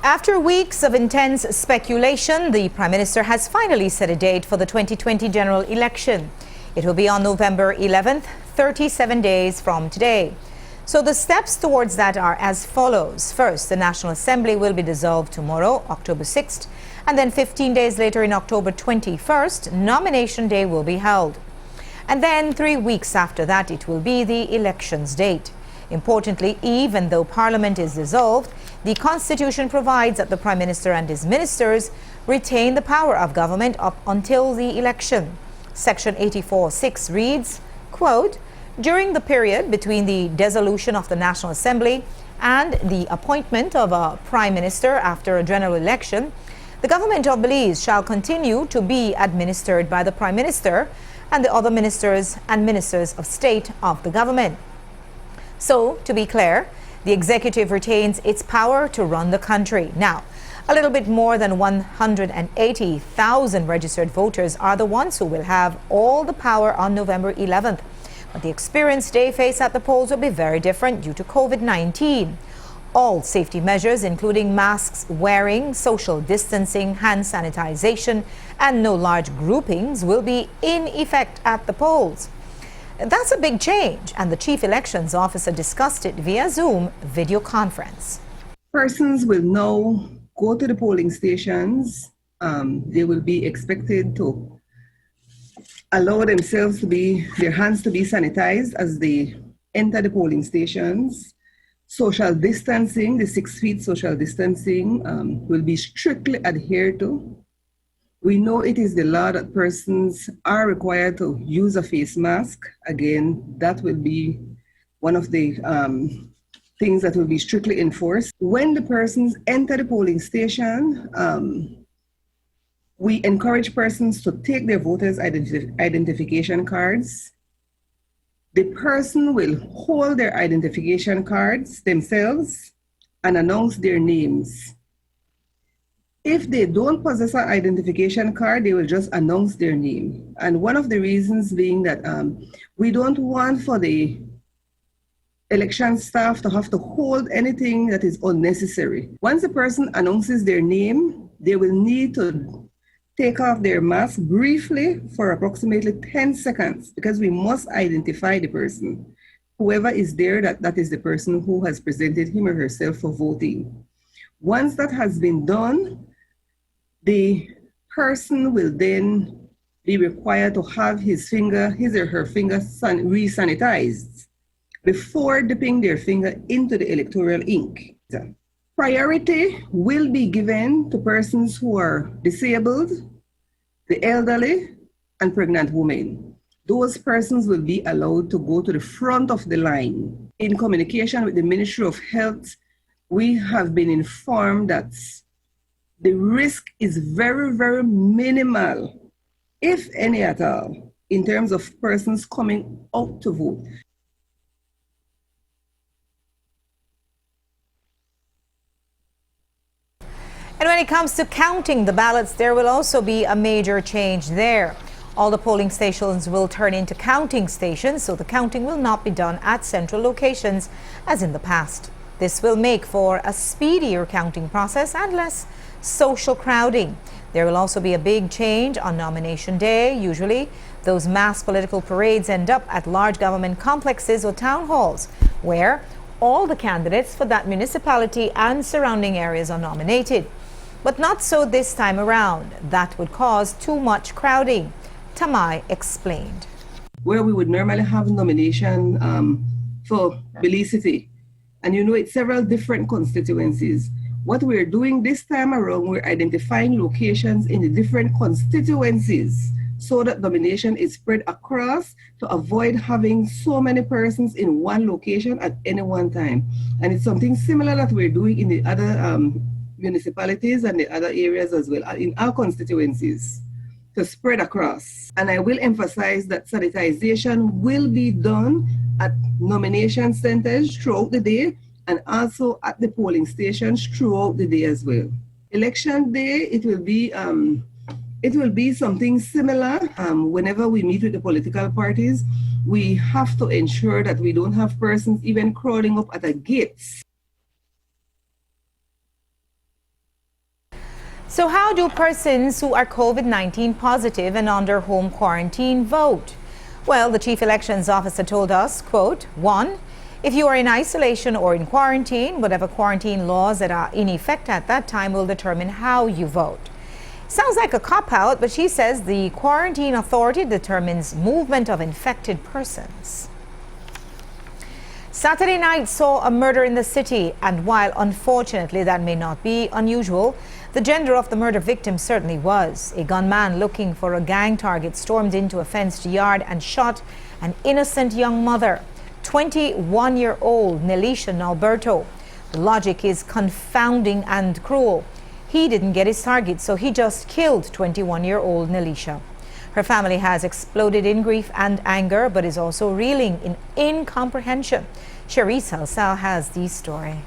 After weeks of intense speculation, the Prime Minister has finally set a date for the 2020 general election. It will be on November 11th, 37 days from today. So the steps towards that are as follows. First, the National Assembly will be dissolved tomorrow, October 6th, and then 15 days later, in October 21st, nomination day will be held. And then 3 weeks after that, it will be the elections date. Importantly, even though Parliament is dissolved, the Constitution provides that the Prime Minister and his ministers retain the power of government up until the election. Section 84(6) reads, quote, "During the period between the dissolution of the National Assembly and the appointment of a Prime Minister after a general election, the government of Belize shall continue to be administered by the Prime Minister and the other ministers and ministers of state of the government." So, to be clear, the executive retains its power to run the country. Now, a little bit more than 180,000 registered voters are the ones who will have all the power on November 11th. But the experience they face at the polls will be very different due to COVID-19. All safety measures, including masks wearing, social distancing, hand sanitization, and no large groupings, will be in effect at the polls. That's a big change, and the Chief Elections Officer discussed it via Zoom video conference. Persons will now go to the polling stations. They will be expected to allow themselves their hands to be sanitized as they enter the polling stations. Social distancing, the 6 feet social distancing, will be strictly adhered to. We know it is the law that persons are required to use a face mask. Again, that will be one of the things that will be strictly enforced. When the persons enter the polling station, we encourage persons to take their voters' identification cards. The person will hold their identification cards themselves and announce their names. If they don't possess an identification card, they will just announce their name. And one of the reasons being that we don't want for the election staff to have to hold anything that is unnecessary. Once a person announces their name, they will need to take off their mask briefly for approximately 10 seconds because we must identify the person. Whoever is there, that is the person who has presented him or herself for voting. Once that has been done, the person will then be required to have his or her finger re-sanitized before dipping their finger into the electoral ink. Priority will be given to persons who are disabled, the elderly, and pregnant women. Those persons will be allowed to go to the front of the line. In communication with the Ministry of Health, we have been informed that the risk is very, very minimal, if any at all, in terms of persons coming out to vote. And when it comes to counting the ballots, there will also be a major change there. All the polling stations will turn into counting stations, so the counting will not be done at central locations as in the past. This will make for a speedier counting process and less social crowding. There will also be a big change on nomination day. Usually, those mass political parades end up at large government complexes or town halls, where all the candidates for that municipality and surrounding areas are nominated. But not so this time around. That would cause too much crowding. Tamai explained. Where we would normally have nomination for Belize City, and it's several different constituencies. What we're doing this time around, we're identifying locations in the different constituencies so that nomination is spread across to avoid having so many persons in one location at any one time. And it's something similar that we're doing in the other municipalities and the other areas as well, in our constituencies, to spread across. And I will emphasize that sanitization will be done at nomination centers throughout the day and also at the polling stations throughout the day as well. Election day, it will be something similar. Whenever we meet with the political parties, we have to ensure that we don't have persons even crowding up at the gates. So how do persons who are COVID-19 positive and under home quarantine vote? Well, the chief elections officer told us, quote, 1, if you are in isolation or in quarantine, whatever quarantine laws that are in effect at that time will determine how you vote. Sounds like a cop-out, but she says the quarantine authority determines movement of infected persons. Saturday night saw a murder in the city, and while unfortunately that may not be unusual, the gender of the murder victim certainly was. A gunman looking for a gang target stormed into a fenced yard and shot an innocent young mother, 21-year-old Nelisha in Alberto. The logic is confounding and cruel. He didn't get his target, so he just killed 21-year-old Nelisha. Her family has exploded in grief and anger, but is also reeling in incomprehension. Cherise Halsal has the story.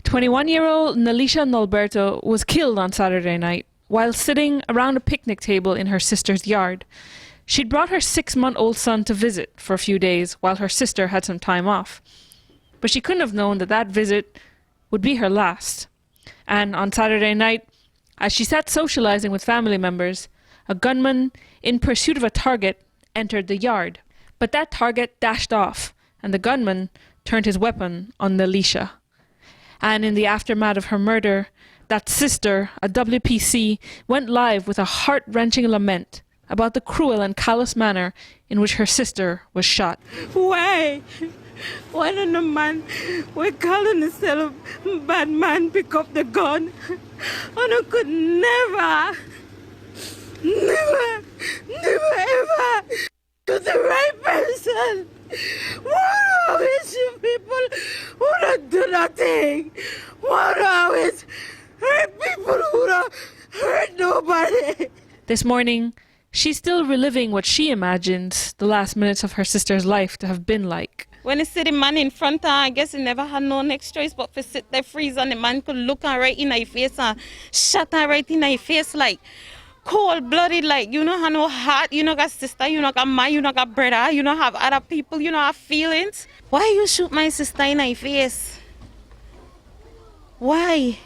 21-year-old Nelisha in Alberto was killed on Saturday night while sitting around a picnic table in her sister's yard. She'd brought her 6-month-old son to visit for a few days while her sister had some time off. But she couldn't have known that that visit would be her last. And on Saturday night, as she sat socializing with family members, a gunman in pursuit of a target entered the yard. But that target dashed off, and the gunman turned his weapon on Nelisha. And in the aftermath of her murder, that sister, a WPC, went live with a heart-wrenching lament about the cruel and callous manner in which her sister was shot. Why? Why don't the man we calling himself bad man pick up the gun? And I could never ever to the right person. What are these people who don't do nothing? What are these people who don't hurt nobody? This morning, she's still reliving what she imagines the last minutes of her sister's life to have been like. When you see the man in front of her, I guess he never had no next choice but to sit there freeze, and the man could look her right in her face and shut her right in her face like cold-blooded, like you know have no heart, you know got sister, you know got mom, you know got brother, you know have other people, you know have feelings. Why you shoot my sister in her face? Why?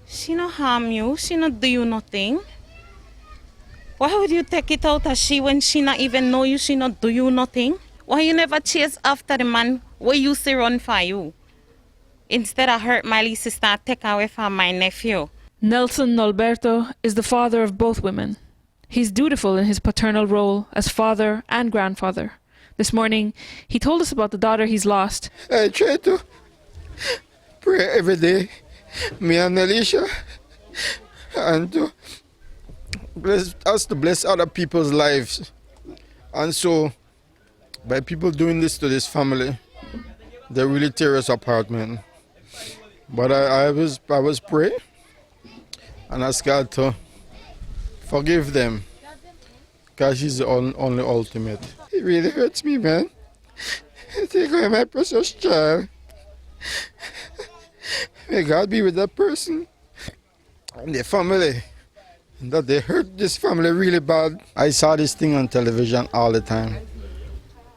She no harm you, she no do you nothing. Why would you take it out of she when she not even know you, she not do you nothing? Why you never chase after the man where you say run for you? Instead of hurt my little sister and take away from my nephew. Nelson Alberto is the father of both women. He's dutiful in his paternal role as father and grandfather. This morning, he told us about the daughter he's lost. I try to pray every day, me and Nelisha, and to bless us to bless other people's lives. And so, by people doing this to this family, they really tear us apart, man. But I was praying and ask God to forgive them, because He's the only ultimate. It really hurts me, man. Take away my precious child. May God be with that person and their family. And that they hurt this family really bad. I saw this thing on television all the time.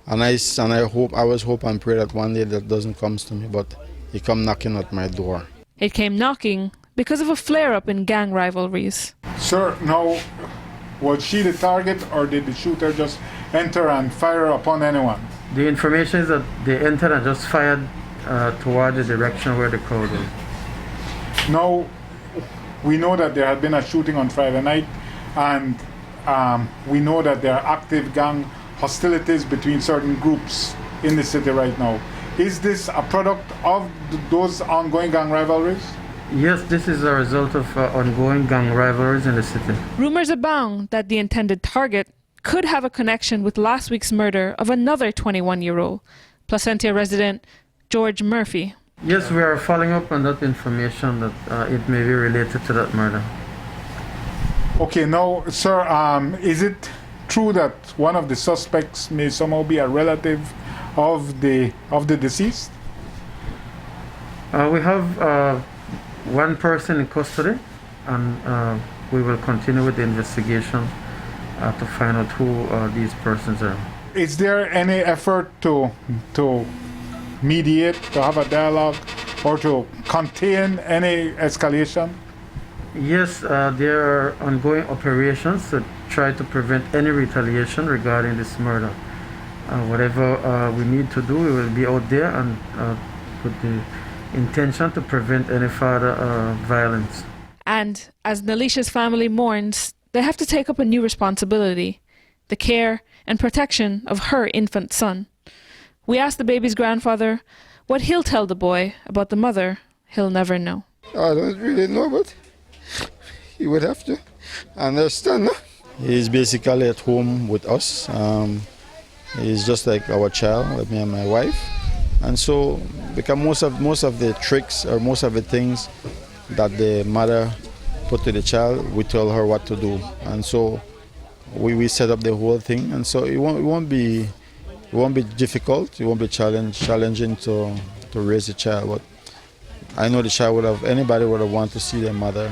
And I was hope and pray that one day that doesn't come to me, but he come knocking at my door. It came knocking because of a flare-up in gang rivalries. Sir, now, was she the target, or did the shooter just enter and fire upon anyone? The information is that they entered and just fired toward the direction where the crowd was. Now, we know that there had been a shooting on Friday night, and we know that there are active gang hostilities between certain groups in the city right now. Is this a product of those ongoing gang rivalries? Yes, this is a result of ongoing gang rivalries in the city. Rumors abound that the intended target could have a connection with last week's murder of another 21-year-old, Placentia resident George Murphy. Yes, we are following up on that information that it may be related to that murder. Okay, now, sir, is it true that one of the suspects may somehow be a relative of the deceased? We have one person in custody, and we will continue with the investigation to find out who these persons are. Is there any effort to mediate, to have a dialogue, or to contain any escalation? Yes, there are ongoing operations to try to prevent any retaliation regarding this murder. Whatever we need to do, we will be out there and with the intention to prevent any further violence. And as Nelisha's family mourns, they have to take up a new responsibility: the care and protection of her infant son. We asked the baby's grandfather what he'll tell the boy about the mother he'll never know. I don't really know, but he would have to understand. He's basically at home with us. He's just like our child, like me and my wife. And so, because most of the tricks or most of the things that the mother put to the child, we tell her what to do. And so we set up the whole thing. And so it won't be difficult. It won't be challenging to raise a child. But I know the child anybody would have wanted to see their mother,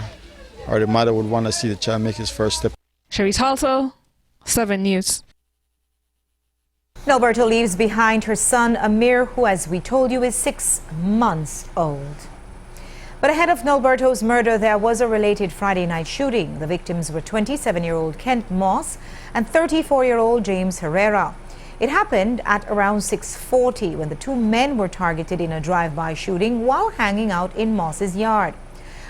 or the mother would want to see the child make his first step. Cherise Halsall, 7 News. Alberto leaves behind her son Amir, who, as we told you, is 6 months old. But ahead of Alberto's murder, there was a related Friday night shooting. The victims were 27-year-old Kent Moss and 34-year-old James Herrera. It happened at around 6:40 when the two men were targeted in a drive-by shooting while hanging out in Moss's yard.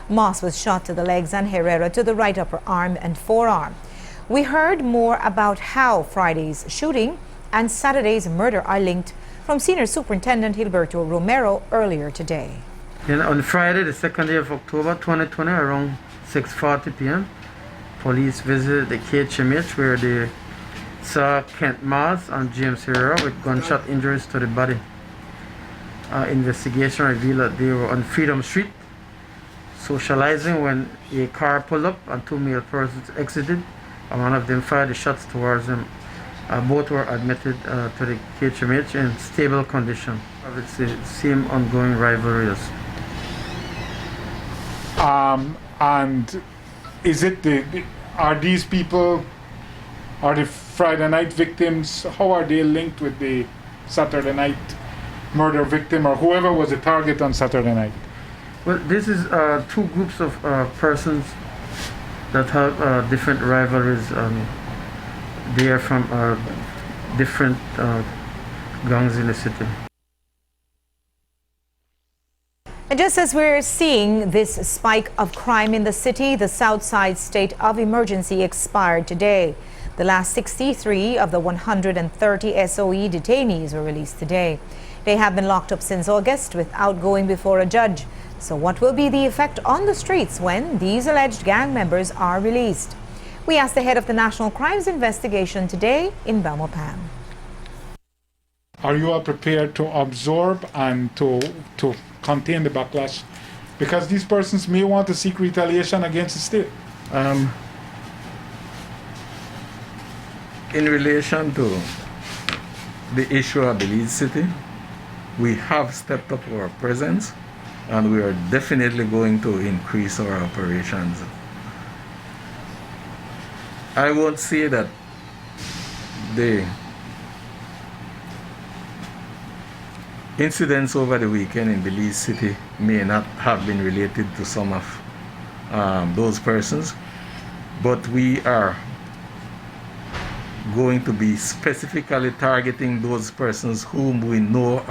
Moss was shot to the legs and Herrera to the right upper arm and forearm. We heard more about how Friday's shooting and Saturday's murder are linked from Senior Superintendent Alberto Romero earlier today. Then on Friday, the 2nd day of October 2020, around 6:40 p.m., police visited the KHMH where they saw Kent Moss and James Herrera with gunshot injuries to the body. Investigation revealed that they were on Freedom Street socializing when a car pulled up and two male persons exited, and one of them fired the shots towards them. Both were admitted to the KHMH in stable condition. It's the same ongoing rivalries. And is it are these people, are the Friday night victims, how are they linked with the Saturday night murder victim or whoever was the target on Saturday night? Well, this is two groups of persons that have different rivalries. They are from different gangs in the city. And just as we're seeing this spike of crime in the city, the Southside state of emergency expired today. The last 63 of the 130 SOE detainees were released today. They have been locked up since August without going before a judge. So what will be the effect on the streets when these alleged gang members are released? We asked the head of the National Crimes Investigation today in Belmopan. Are you all prepared to absorb and to contain the backlash? Because these persons may want to seek retaliation against the state. In relation to the issue of Belize City, we have stepped up our presence and we are definitely going to increase our operations. I won't say that the incidents over the weekend in Belize City may not have been related to some of those persons, but we are going to be specifically targeting those persons whom we know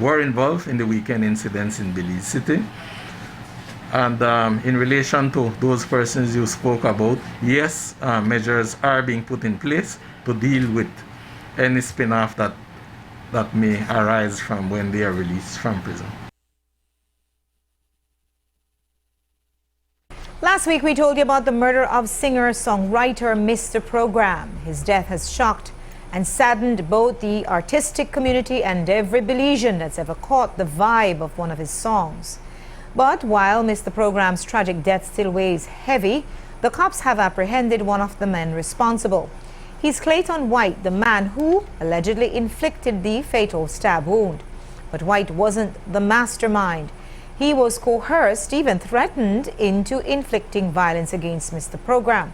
were involved in the weekend incidents in Belize City. And in relation to those persons you spoke about, yes, measures are being put in place to deal with any spin-off that may arise from when they are released from prison. Last week we told you about the murder of singer-songwriter Mr. Program. His death has shocked and saddened both the artistic community and every Belizean that's ever caught the vibe of one of his songs. But while Mr. Program's tragic death still weighs heavy, the cops have apprehended one of the men responsible. He's Clayton White, the man who allegedly inflicted the fatal stab wound. But White wasn't the mastermind. He was coerced, even threatened, into inflicting violence against Mr. Program.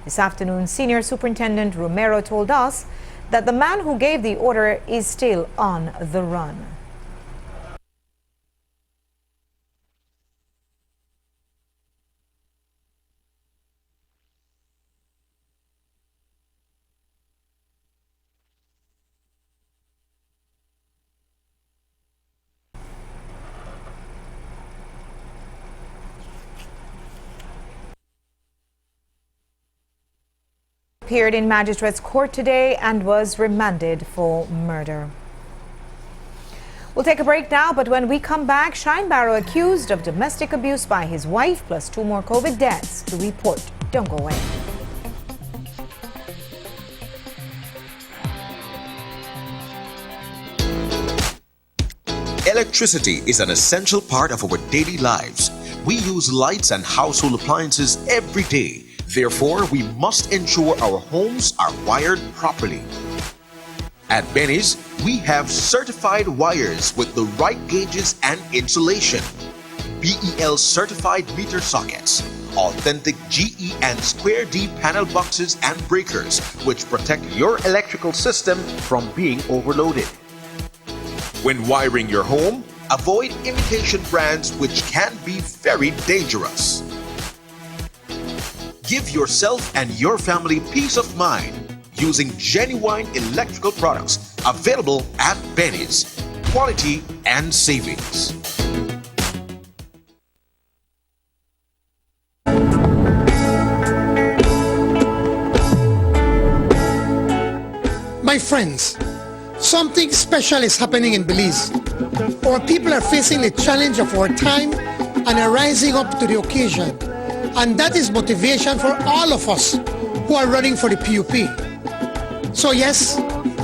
This afternoon, Senior Superintendent Romero told us that the man who gave the order is still on the run. Appeared in Magistrates Court today and was remanded for murder. We'll take a break now, but when we come back, Shine Barrow accused of domestic abuse by his wife, plus 2 more COVID deaths to report. Don't go away. Electricity is an essential part of our daily lives. We use lights and household appliances every day. Therefore, we must ensure our homes are wired properly. At Benny's, we have certified wires with the right gauges and insulation. BEL certified meter sockets, authentic GE and Square D panel boxes and breakers, which protect your electrical system from being overloaded. When wiring your home, avoid imitation brands which can be very dangerous. Give yourself and your family peace of mind using genuine electrical products available at Benny's. Quality and savings. My friends, something special is happening in Belize. Our people are facing the challenge of our time and are rising up to the occasion. And that is motivation for all of us who are running for the PUP. So yes,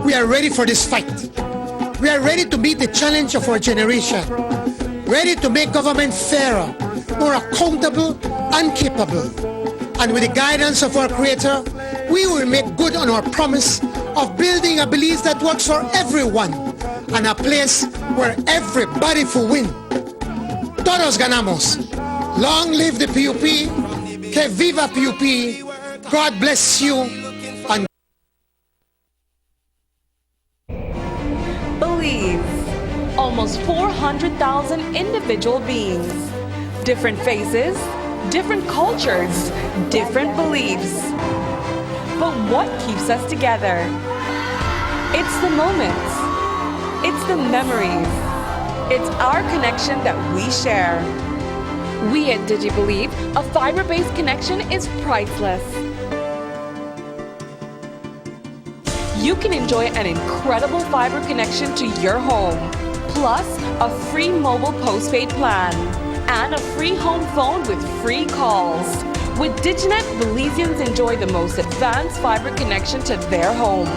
we are ready for this fight. We are ready to meet the challenge of our generation, ready to make government fairer, more accountable and capable. And with the guidance of our Creator, we will make good on our promise of building a Belize that works for everyone and a place where everybody will win. Todos ganamos. Long live the PUP. Que viva PUP. God bless you. And Belize. Almost 400,000 individual beings. Different faces, different cultures, different beliefs. But what keeps us together? It's the moments. It's the memories. It's our connection that we share. We at DigiBelieve, a fiber-based connection is priceless. You can enjoy an incredible fiber connection to your home, plus a free mobile postpaid plan, and a free home phone with free calls. With DigiNet, Belizeans enjoy the most advanced fiber connection to their home.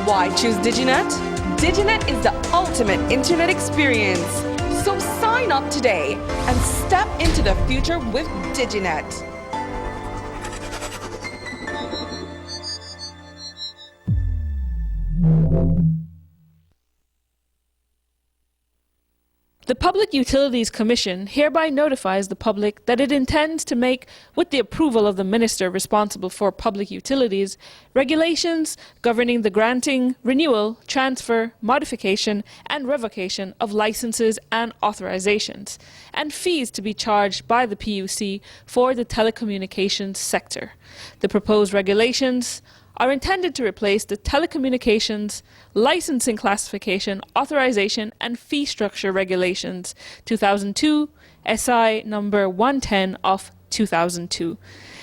Why choose DigiNet? DigiNet is the ultimate internet experience. So sign up today and step into the future with DigiNet. The Public Utilities Commission hereby notifies the public that it intends to make, with the approval of the Minister responsible for public utilities, regulations governing the granting, renewal, transfer, modification, and revocation of licenses and authorizations, and fees to be charged by the PUC for the telecommunications sector. The proposed regulations are intended to replace the Telecommunications Licensing Classification, Authorization and Fee Structure Regulations 2002, SI number 110 of 2002.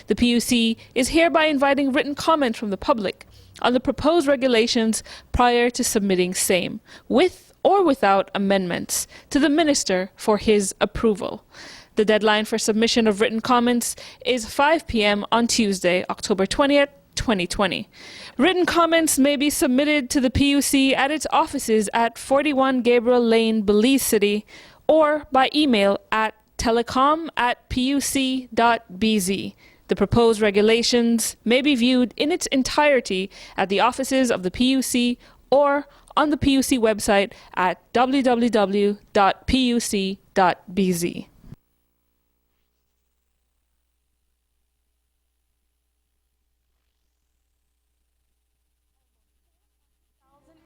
The PUC is hereby inviting written comment from the public on the proposed regulations prior to submitting same, with or without amendments, to the Minister for his approval. The deadline for submission of written comments is 5 p.m. on Tuesday, October 20th, 2020. Written comments may be submitted to the PUC at its offices at 41 Gabriel Lane, Belize City, or by email at telecom@puc.bz. The proposed regulations may be viewed in its entirety at the offices of the PUC or on the PUC website at www.puc.bz.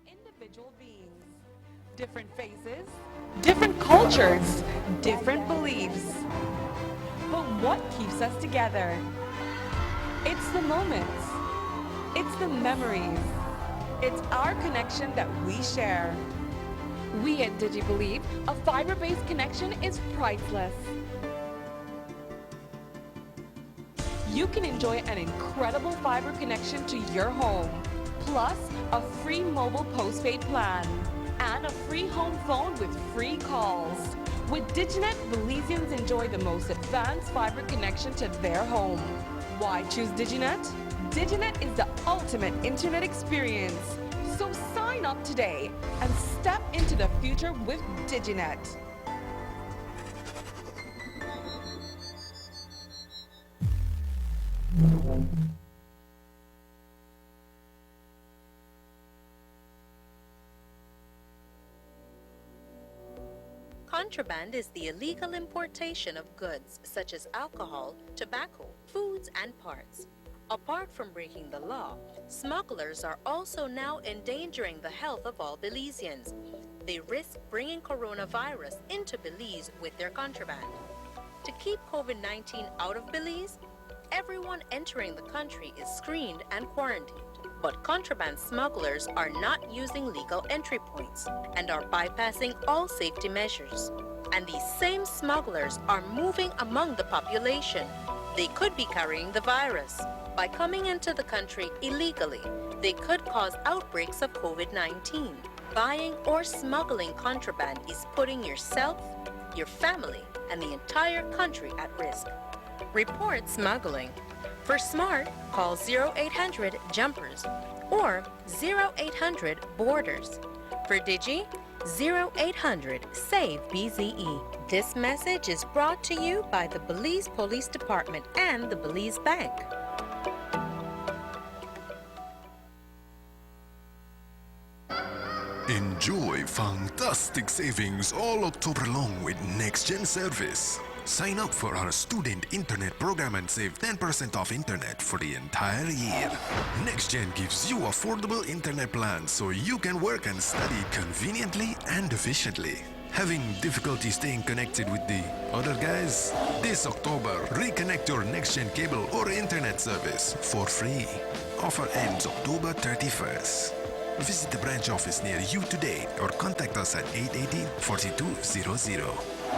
Individual beings, different faces, different cultures, different beliefs. But what keeps us together? It's the moments. It's the memories. It's our connection that we share. We at DigiBelieve, a fiber-based connection is priceless. you can enjoy an incredible fiber connection to your home, plus a free mobile postpaid plan and a free home phone with free calls. With Diginet, Belizeans enjoy the most advanced fiber connection to their home. Why choose Diginet? Diginet is the ultimate internet experience. So sign up today and step into the future with Diginet. Contraband is the illegal importation of goods such as alcohol, tobacco, foods, and parts. Apart from breaking the law, smugglers are also now endangering the health of all Belizeans. They risk bringing coronavirus into Belize with their contraband. To keep COVID-19 out of Belize, everyone entering the country is screened and quarantined. But contraband smugglers are not using legal entry points and are bypassing all safety measures. And these same smugglers are moving among the population. They could be carrying the virus. By coming into the country illegally, they could cause outbreaks of COVID-19. Buying or smuggling contraband is putting yourself, your family, and the entire country at risk. Report smuggling. For SMART, call 0800-JUMPERS or 0800-BORDERS. For Digi, 0800-SAVE-BZE. This message is brought to you by the Belize Police Department and the Belize Bank. Enjoy fantastic savings all October long with NextGen service. Sign up for our student internet program and save 10% off internet for the entire year. NextGen gives you affordable internet plans so you can work and study conveniently and efficiently. Having difficulty staying connected with the other guys? This October, reconnect your NextGen cable or internet service for free. Offer ends October 31st. Visit the branch office near you today or contact us at 880-4200.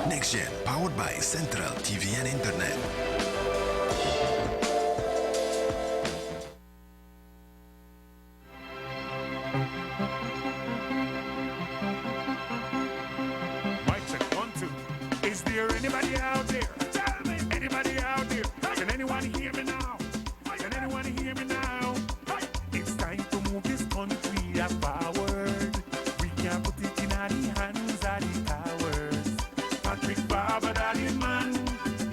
NextGen, powered by Central TV and Internet. Mic check 1, 2. Is there anybody out there? Tell me, anybody out there? Can anyone hear me now? Can anyone hear me now? It's time to move this country forward. We can't put it in our hands of the cowards. Patrick Barber, daddy man,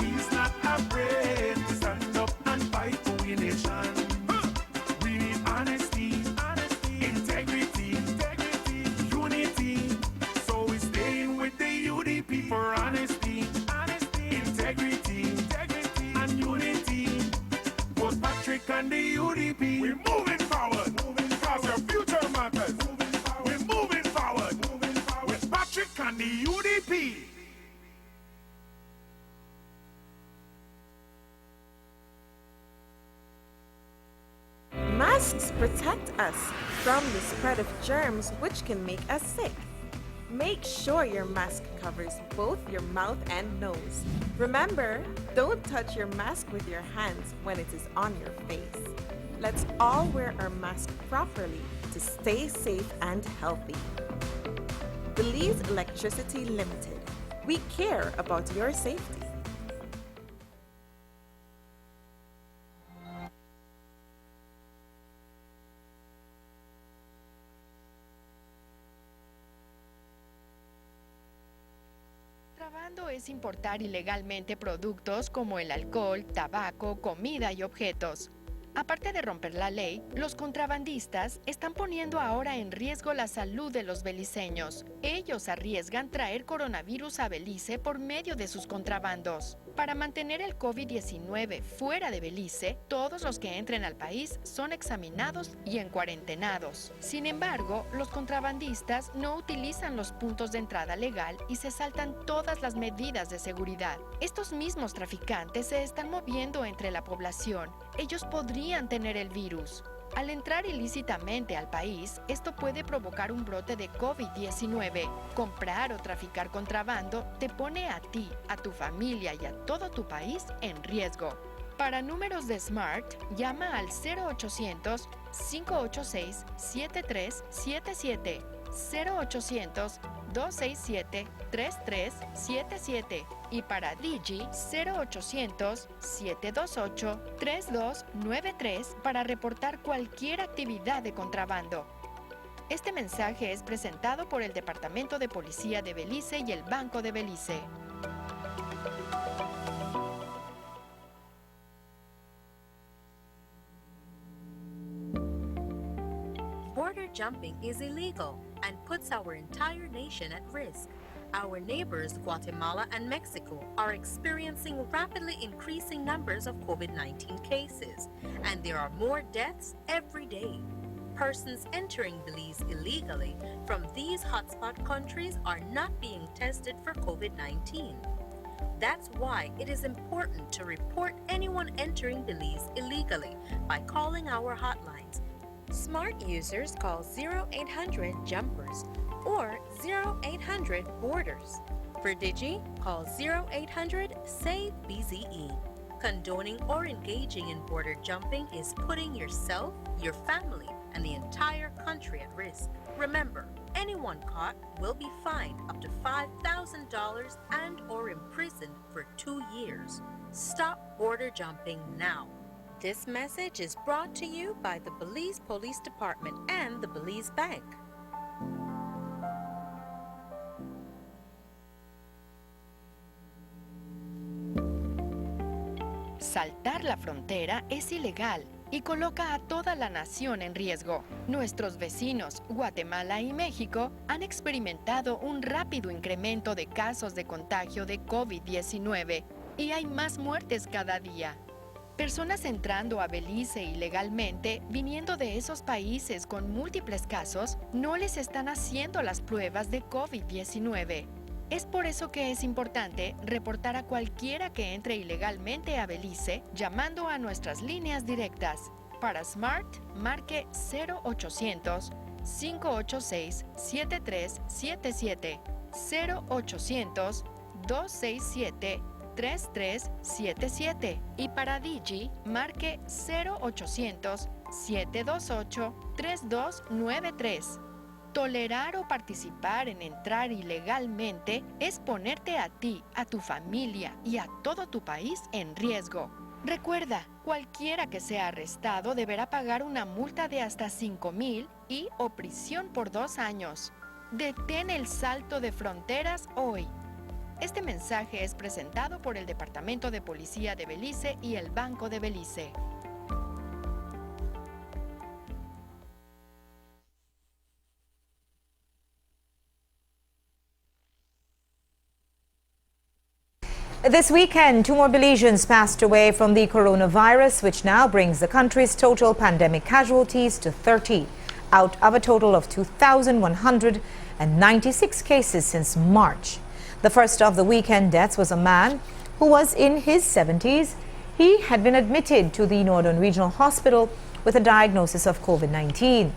he's not afraid to stand up and fight for we nation. We need honesty, integrity, unity. So we're staying with the UDP for honesty, integrity, and unity. Both Patrick and the UDP, we're moving forward. Cause your future matters. We're moving forward. With Patrick and the UDP. Masks protect us from the spread of germs which can make us sick. Make sure your mask covers both your mouth and nose. Remember, don't touch your mask with your hands when it is on your face. Let's all wear our mask properly to stay safe and healthy. Belize Electricity Limited. We care about your safety. Contrabando es importar ilegalmente productos como el alcohol, tabaco, comida y objetos. Aparte de romper la ley, los contrabandistas están poniendo ahora en riesgo la salud de los beliceños. Ellos arriesgan traer coronavirus a Belice por medio de sus contrabandos. Para mantener el COVID-19 fuera de Belice, todos los que entren al país son examinados y encuarentenados. Sin embargo, los contrabandistas no utilizan los puntos de entrada legal y se saltan todas las medidas de seguridad. Estos mismos traficantes se están moviendo entre la población. Ellos podrían tener el virus. Al entrar ilícitamente al país, esto puede provocar un brote de COVID-19. Comprar o traficar contrabando te pone a ti, a tu familia y a todo tu país en riesgo. Para números de Smart, llama al 0800-586-7377, 0800-267-3377 y para Digi 0800-728-3293 para reportar cualquier actividad de contrabando. Este mensaje es presentado por el Departamento de Policía de Belice y el Banco de Belice. Border jumping is illegal and puts our entire nation at risk. Our neighbors, Guatemala and Mexico, are experiencing rapidly increasing numbers of COVID-19 cases, and there are more deaths every day. Persons entering Belize illegally from these hotspot countries are not being tested for COVID-19. That's why it is important to report anyone entering Belize illegally by calling our hotlines. Smart users call 0800-JUMPERS or 0800-BORDERS. For Digi, call 0800-SAVE-BZE. Condoning or engaging in border jumping is putting yourself, your family, and the entire country at risk. Remember, anyone caught will be fined up to $5,000 and or imprisoned for 2 years. Stop border jumping now. This message is brought to you by the Belize Police Department and the Belize Bank. Saltar la frontera es ilegal y coloca a toda la nación en riesgo. Nuestros vecinos, Guatemala y México, han experimentado un rápido incremento de casos de contagio de COVID-19 y hay más muertes cada día. Personas entrando a Belice ilegalmente, viniendo de esos países con múltiples casos, no les están haciendo las pruebas de COVID-19. Es por eso que es importante reportar a cualquiera que entre ilegalmente a Belice llamando a nuestras líneas directas. Para Smart, marque 0800-586-7377, 0800-267-3377 y para Digi, marque 0800-728-3293. Tolerar o participar en entrar ilegalmente es ponerte a ti, a tu familia y a todo tu país en riesgo. Recuerda, cualquiera que sea arrestado deberá pagar una multa de hasta 5,000 y o prisión por 2 años. Detén el salto de fronteras hoy. Este mensaje es presentado por el Departamento de Policía de Belice y el Banco de Belice. This weekend, 2 more Belizeans passed away from the coronavirus, which now brings the country's total pandemic casualties to 30, out of a total of 2,196 cases since March. The first of the weekend deaths was a man who was in his 70s. He had been admitted to the Northern Regional Hospital with a diagnosis of COVID-19.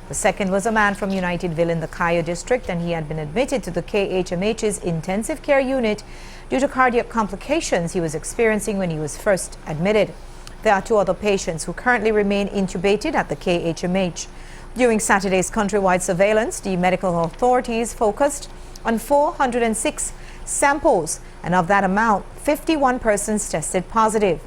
The second was a man from Unitedville in the Cayo district, and he had been admitted to the KHMH's intensive care unit due to cardiac complications he was experiencing when he was first admitted. There are 2 other patients who currently remain intubated at the KHMH. During Saturday's countrywide surveillance, the medical authorities focused on 406 samples, and of that amount, 51 persons tested positive.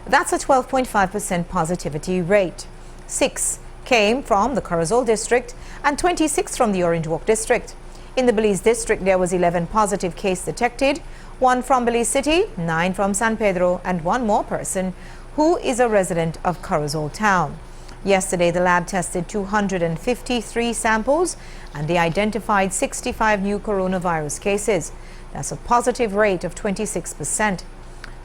That's a 12.5% positivity rate. 6 came from the Corozal district and 26 from the Orange Walk district. In the Belize district, there was 11 positive cases detected, 1 from Belize City, 9 from San Pedro, and 1 more person who is a resident of Corozal town. Yesterday, the lab tested 253 samples and they identified 65 new coronavirus cases. That's a positive rate of 26%.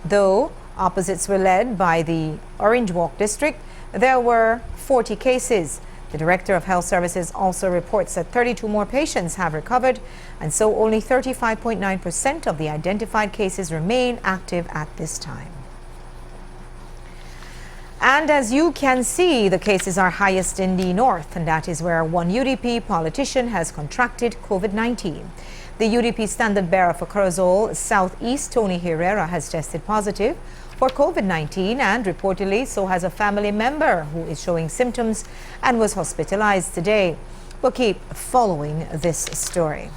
Though opposites were led by the Orange Walk district, there were 40 cases. The Director of Health Services also reports that 32 more patients have recovered, and so only 35.9% of the identified cases remain active at this time. And as you can see, the cases are highest in the north, and that is where one UDP politician has contracted COVID-19. The UDP standard bearer for Corozal Southeast, Tony Herrera, has tested positive, for COVID-19, and reportedly so has a family member who is showing symptoms and was hospitalized today. We'll keep following this story.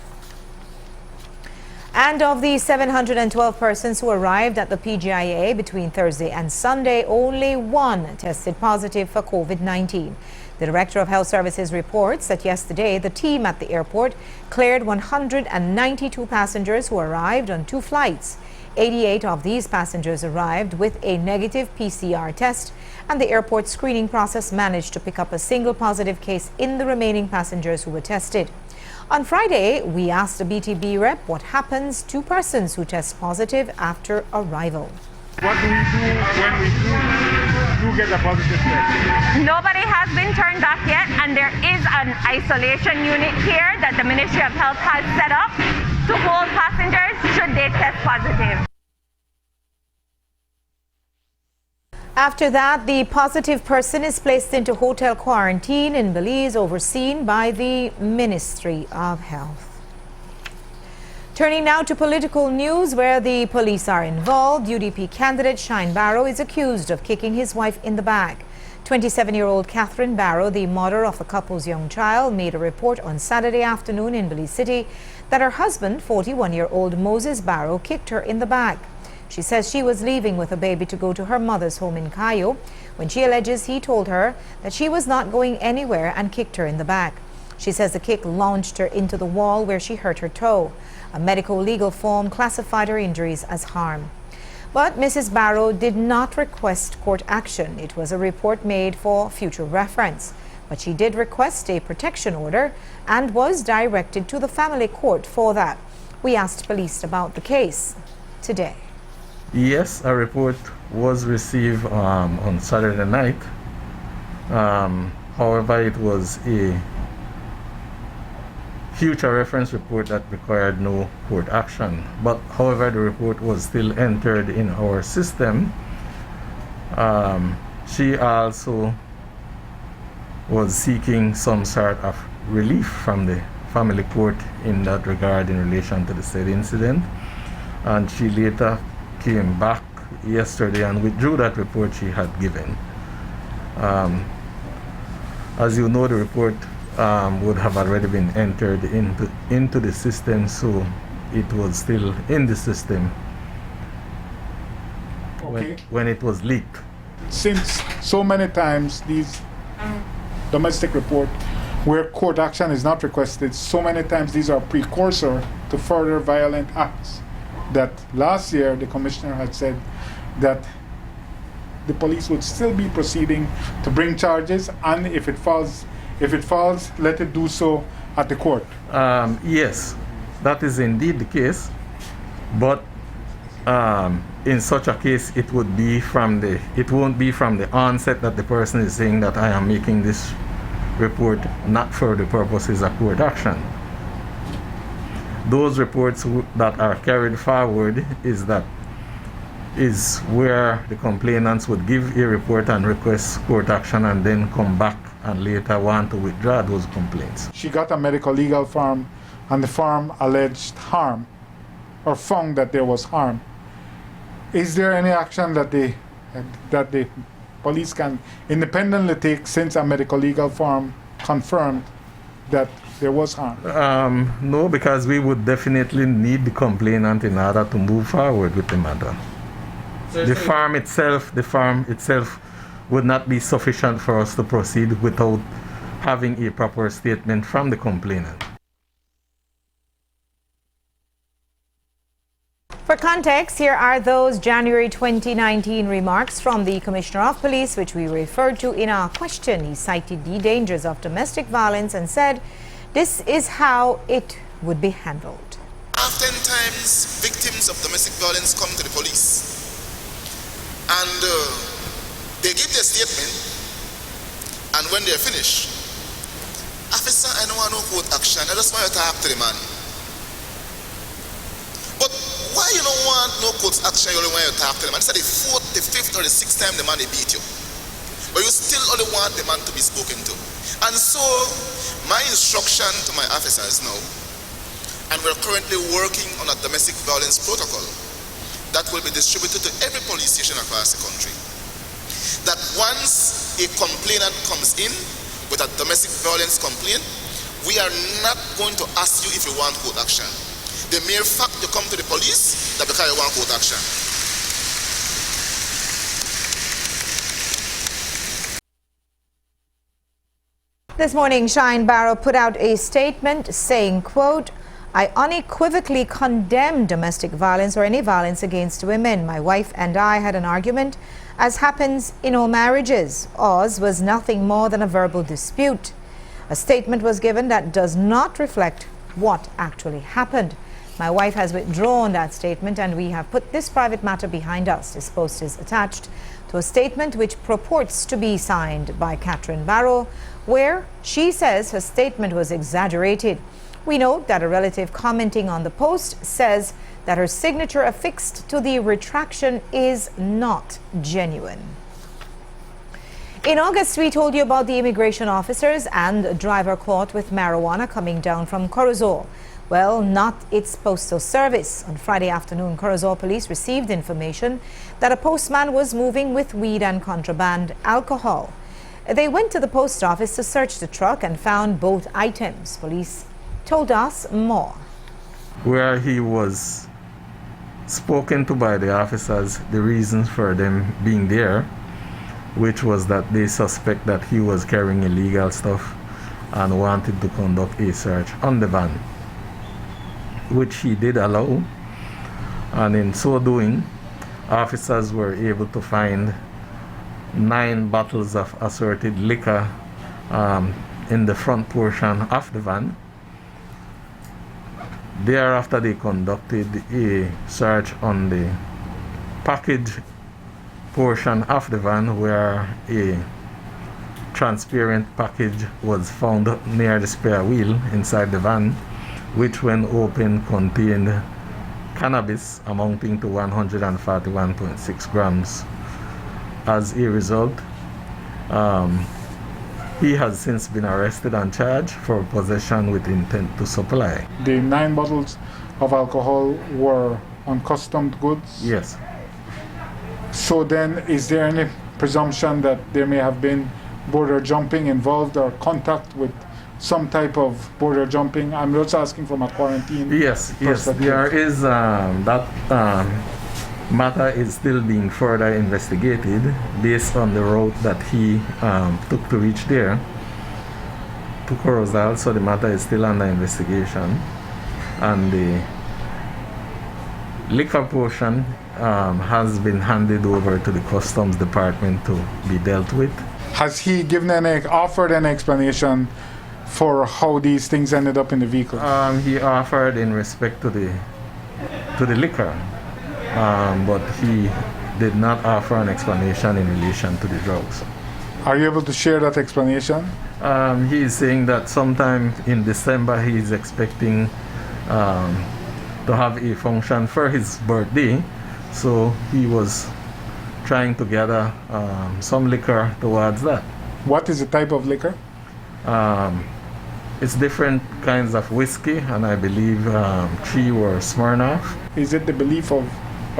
And of the 712 persons who arrived at the PGIA between Thursday and Sunday, only one tested positive for COVID-19. The Director of Health Services reports that yesterday the team at the airport cleared 192 passengers who arrived on 2 flights. 88 of these passengers arrived with a negative PCR test, and the airport screening process managed to pick up a single positive case in the remaining passengers who were tested. On Friday, we asked a BTB rep what happens to persons who test positive after arrival. What do we do when we do get a positive test? Nobody has been turned back yet, and there is an isolation unit here that the Ministry of Health has set up to hold passengers should they test positive. After that, the positive person is placed into hotel quarantine in Belize, overseen by the Ministry of Health. Turning now to political news, where the police are involved, UDP candidate Shine Barrow is accused of kicking his wife in the back. 27-year-old Catherine Barrow, the mother of the couple's young child, made a report on Saturday afternoon in Belize City that her husband, 41-year-old Moses Barrow, kicked her in the back. She says she was leaving with a baby to go to her mother's home in Cayo when she alleges he told her that she was not going anywhere and kicked her in the back. She says the kick launched her into the wall where she hurt her toe. A medical legal form classified her injuries as harm. But Mrs. Barrow did not request court action. It was a report made for future reference. But she did request a protection order and was directed to the family court for that. We asked police about the case today. Yes, a report was received on Saturday night. However, it was a future reference report that required no court action. But however, the report was still entered in our system. She also was seeking some sort of relief from the family court in that regard in relation to the said incident. And she later came back yesterday and withdrew that report she had given. As you know, the report would have already been entered into the system, so it was still in the system when it was leaked. Since so many times these domestic reports where court action is not requested, so many times these are precursor to further violent acts. That last year the commissioner had said that the police would still be proceeding to bring charges, and if it falls, let it do so at the court. Yes, that is indeed the case, but in such a case it won't be from the onset that the person is saying that I am making this report not for the purposes of court action. Those reports that are carried forward is where the complainants would give a report and request court action and then come back and later want to withdraw those complaints. She got a medical legal form, and the form alleged harm or found that there was harm. Is there any action that the police can independently take since a medical legal form confirmed that there was harm? No, because we would definitely need the complainant in order to move forward with the matter. The farm itself would not be sufficient for us to proceed without having a proper statement from the complainant. For context, here are those January 2019 remarks from the Commissioner of Police, which we referred to in our question. He cited the dangers of domestic violence and said this is how it would be handled. Oftentimes, victims of domestic violence come to the police and they give their statement, and when they're finished, officer, I don't want no court action, I just want to talk to the man. But why you don't want no court action, you only want to talk to the man? It's like the 4th, the 5th, or the 6th time the man they beat you. But you still only want the man to be spoken to. And so, my instruction to my officers now, and we're currently working on a domestic violence protocol, that will be distributed to every police station across the country. That once a complainant comes in with a domestic violence complaint, we are not going to ask you if you want court action. The mere fact you come to the police, that because you want court action. This morning, Shine Barrow put out a statement saying, quote, I unequivocally condemn domestic violence or any violence against women. My wife and I had an argument, as happens in all marriages. Ours was nothing more than a verbal dispute. A statement was given that does not reflect what actually happened. My wife has withdrawn that statement and we have put this private matter behind us. This post is attached to a statement which purports to be signed by Catherine Barrow, where she says her statement was exaggerated. We note that a relative commenting on the post says that her signature affixed to the retraction is not genuine. In August, we told you about the immigration officers and driver caught with marijuana coming down from Corozal. Well, not its postal service. On Friday afternoon, Corozal police received information that a postman was moving with weed and contraband alcohol. They went to the post office to search the truck and found both items. Police told us more. Where he was spoken to by the officers, the reasons for them being there, which was that they suspect that he was carrying illegal stuff and wanted to conduct a search on the van, which he did allow. And in so doing, officers were able to find 9 bottles of assorted liquor in the front portion of the van. Thereafter, they conducted a search on the package portion of the van, where a transparent package was found near the spare wheel inside the van, which when opened contained cannabis amounting to 141.6 grams. As a result, he has since been arrested and charged for possession with intent to supply. The 9 bottles of alcohol were uncustomed goods? Yes. So then, is there any presumption that there may have been border jumping involved or contact with some type of border jumping? I'm just asking from a quarantine. Yes, there is that matter is still being further investigated based on the route that he took to reach there to Corozal. So the matter is still under investigation, and the liquor portion has been handed over to the Customs Department to be dealt with. Has he offered an explanation for how these things ended up in the vehicle? He offered in respect to the liquor, but he did not offer an explanation in relation to the drugs. Are you able to share that explanation? He is saying that sometime in December he is expecting to have a function for his birthday, so he was trying to gather some liquor towards that. What is the type of liquor? It's different kinds of whiskey, and I believe 3 were Smirnoff. Is it the belief of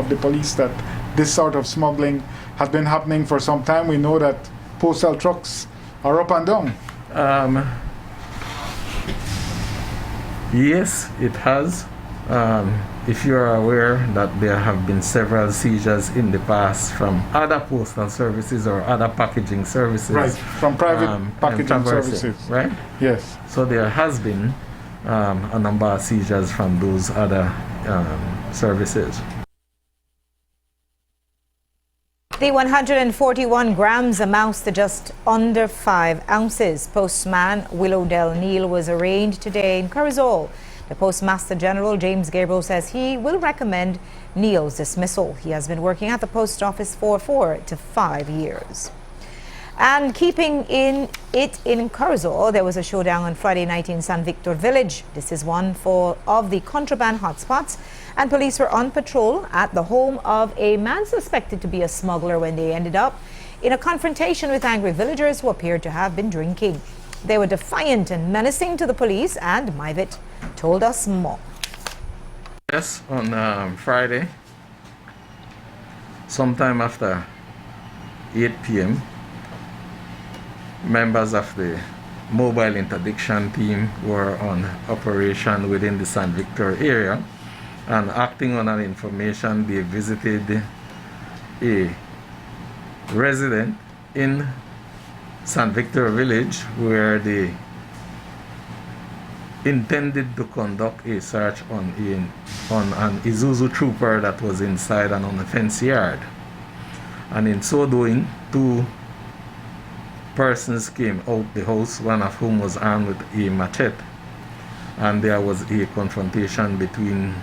the police that this sort of smuggling has been happening for some time? We know that postal trucks are up and down. Yes, it has. If you are aware that there have been several seizures in the past from other postal services or other packaging services. Right, from private packaging services. Right? Yes. So there has been a number of seizures from those other services. The 141 grams amounts to just under 5 ounces. Postman Willowdell Neal was arraigned today in Corozal. The Postmaster General, James Gabriel, says he will recommend Neal's dismissal. He has been working at the post office for 4 to 5 years. And keeping in Corozal, there was a showdown on Friday night in San Victor Village. This is one of the contraband hotspots, and police were on patrol at the home of a man suspected to be a smuggler when they ended up in a confrontation with angry villagers who appeared to have been drinking. They were defiant and menacing to the police, and Myvit told us more. Yes, on Friday, sometime after 8 p.m., members of the mobile interdiction team were on operation within the San Victor area, and acting on an information, they visited a resident in San Victor village where they intended to conduct a search on an Isuzu trooper that was inside an on-the-fence yard. And in so doing, 2 persons came out the house, one of whom was armed with a machete, and there was a confrontation between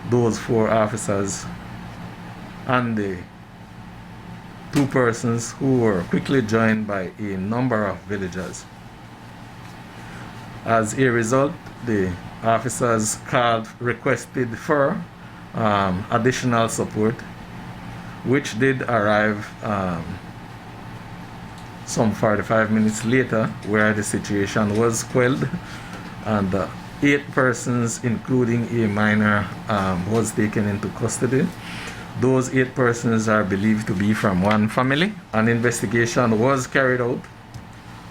those 4 officers and the 2 persons, who were quickly joined by a number of villagers. As a result, the officers requested for additional support, which did arrive some 45 minutes later, where the situation was quelled, and 8 persons, including a minor, was taken into custody. Those 8 persons are believed to be from one family. An investigation was carried out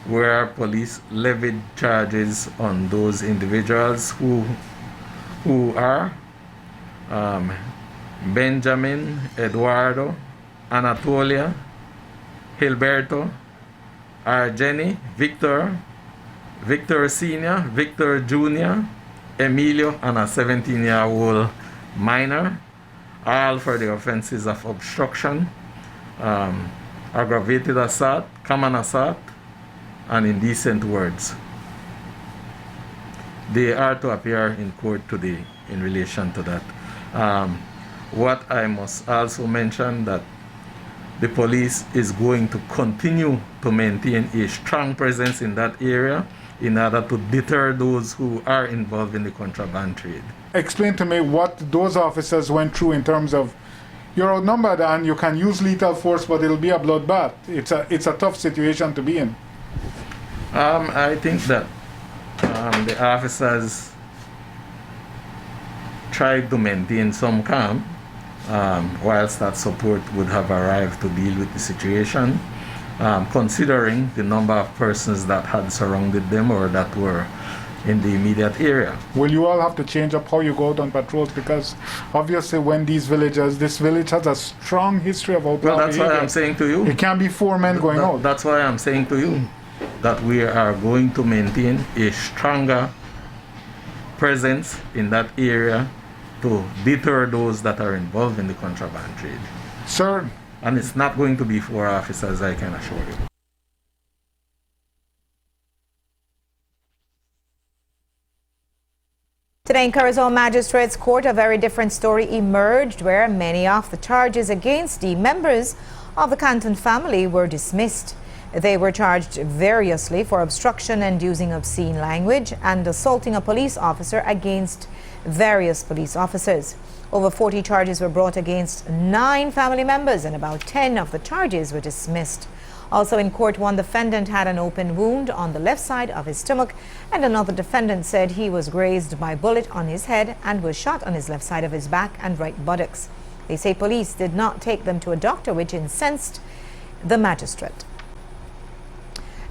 where police levied charges on those individuals who are Benjamin, Eduardo, Anatolia, Alberto, Argeni, Victor Sr., Victor Jr., Emilio, and a 17-year-old minor, all for the offenses of obstruction, aggravated assault, common assault, and indecent words. They are to appear in court today in relation to that. What I must also mention, that the police is going to continue to maintain a strong presence in that area in order to deter those who are involved in the contraband trade. Explain to me what those officers went through in terms of, you're outnumbered and you can use lethal force, but it'll be a bloodbath. It's a tough situation to be in. I think that the officers tried to maintain some calm, whilst that support would have arrived to deal with the situation, considering the number of persons that had surrounded them or that were in the immediate area. Will you all have to change up how you go out on patrols? Because obviously when this village has a strong history of outlaw Well, that's behavior. why I'm saying to you. It can't be 4 men going out. That's why I'm saying to you that we are going to maintain a stronger presence in that area to deter those that are involved in the contraband trade. Sir. And it's not going to be 4 officers, I can assure you. Today in Curacao Magistrates Court, a very different story emerged where many of the charges against the members of the Canton family were dismissed. They were charged variously for obstruction and using obscene language and assaulting a police officer against various police officers. Over 40 charges were brought against 9 family members, and about 10 of the charges were dismissed. Also in court, one defendant had an open wound on the left side of his stomach, and another defendant said he was grazed by a bullet on his head and was shot on his left side of his back and right buttocks. They say police did not take them to a doctor, which incensed the magistrate.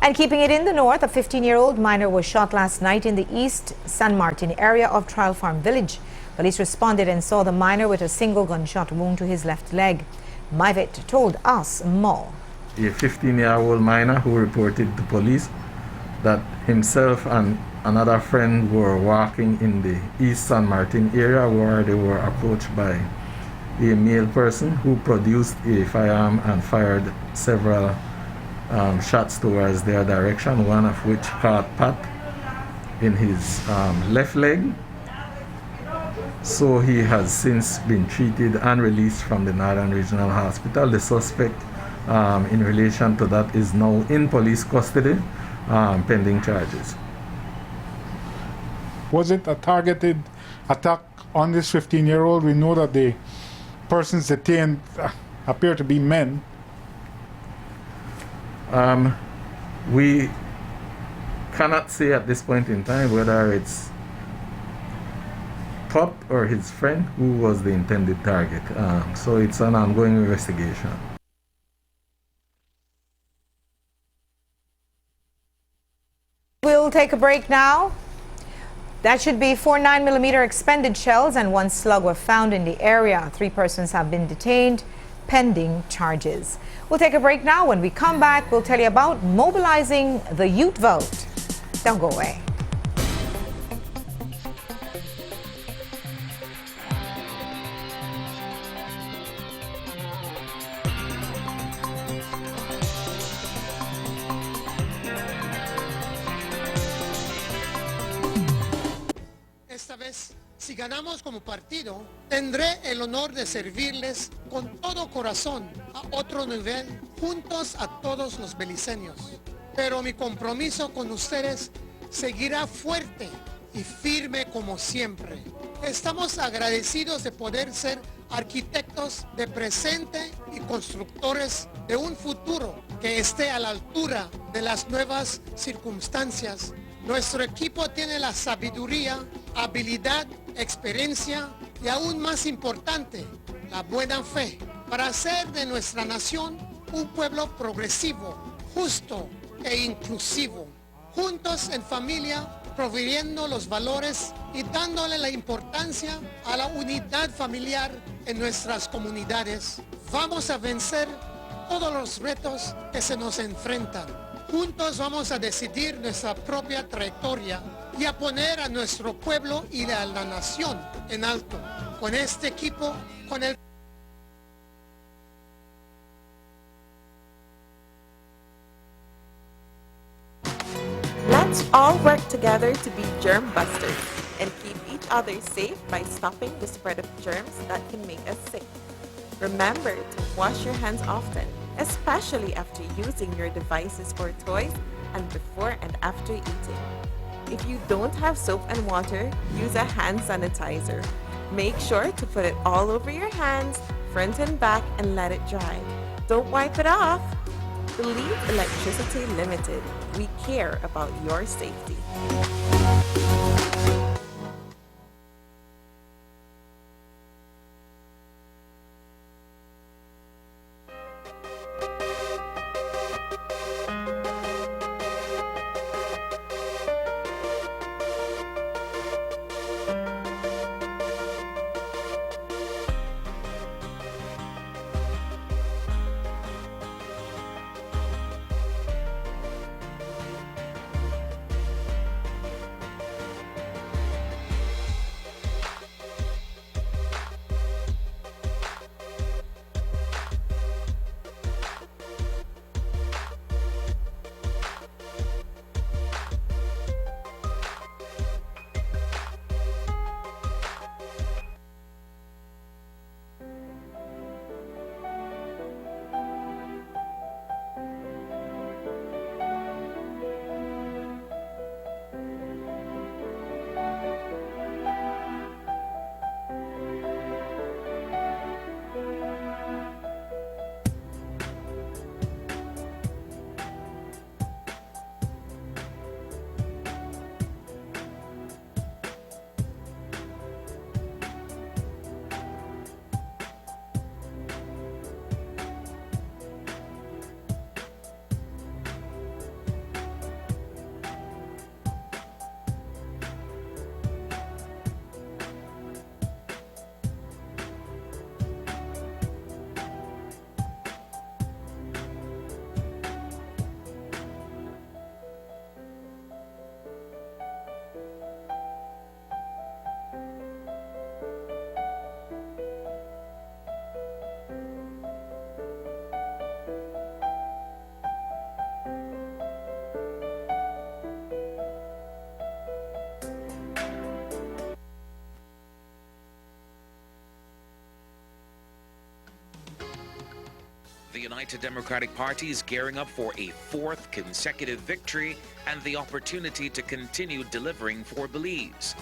And keeping it in the north, a 15-year-old minor was shot last night in the East San Martin area of Trial Farm Village. Police responded and saw the minor with a single gunshot wound to his left leg. Myvet told us more. A 15-year-old minor who reported to police that himself and another friend were walking in the East San Martin area where they were approached by a male person who produced a firearm and fired several shots towards their direction, one of which caught Pat in his left leg. So he has since been treated and released from the Northern Regional Hospital. The suspect in relation to that is now in police custody, pending charges. Was it a targeted attack on this 15-year-old? We know that the persons detained appear to be men. We cannot say at this point in time whether it's thought or his friend who was the intended target. So it's an ongoing investigation. We'll take a break now. That should be 4 9mm expended shells and 1 slug were found in the area. 3 persons have been detained pending charges. We'll take a break now. When we come back, we'll tell you about mobilizing the youth vote. Don't go away. Esta vez, si ganamos como partido, tendré el honor de servirles con todo corazón a otro nivel, juntos a todos los beliceños. Pero mi compromiso con ustedes seguirá fuerte y firme como siempre. Estamos agradecidos de poder ser arquitectos de presente y constructores de un futuro que esté a la altura de las nuevas circunstancias. Nuestro equipo tiene la sabiduría, habilidad, experiencia y aún más importante, la buena fe para hacer de nuestra nación un pueblo progresivo, justo e inclusivo. Juntos en familia, proveyendo los valores y dándole la importancia a la unidad familiar en nuestras comunidades. Vamos a vencer todos los retos que se nos enfrentan. Juntos vamos a decidir nuestra propia trayectoria y a poner a nuestro pueblo y a la nación en alto. Con este equipo, con el... Let's all work together to be germ busters and keep each other safe by stopping the spread of germs that can make us sick. Remember to wash your hands often, especially after using your devices or toys and before and after eating. If you don't have soap and water, use a hand sanitizer. Make sure to put it all over your hands, front and back, and let it dry. Don't wipe it off. Believe Electricity Limited. We care about your safety. The United Democratic Party is gearing up for a 4th consecutive victory and the opportunity to continue delivering for Belize.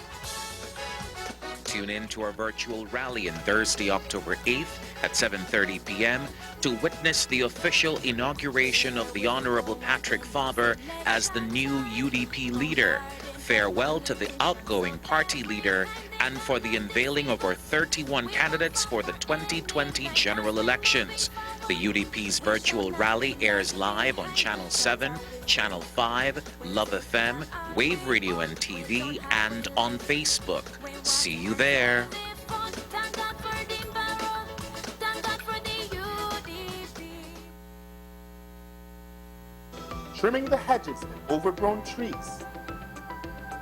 Tune in to our virtual rally on Thursday, October 8th at 7:30 p.m. to witness the official inauguration of the Honorable Patrick Faber as the new UDP leader, farewell to the outgoing party leader, and for the unveiling of our 31 candidates for the 2020 general elections. The UDP's virtual rally airs live on Channel 7, Channel 5, Love FM, Wave Radio and TV, and on Facebook. See you there. Trimming the hedges and overgrown trees,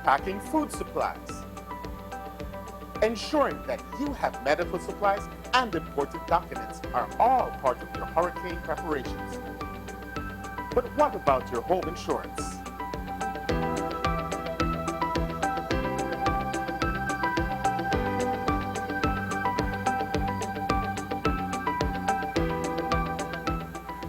packing food supplies, ensuring that you have medical supplies and important documents are all part of your hurricane preparations. But what about your home insurance?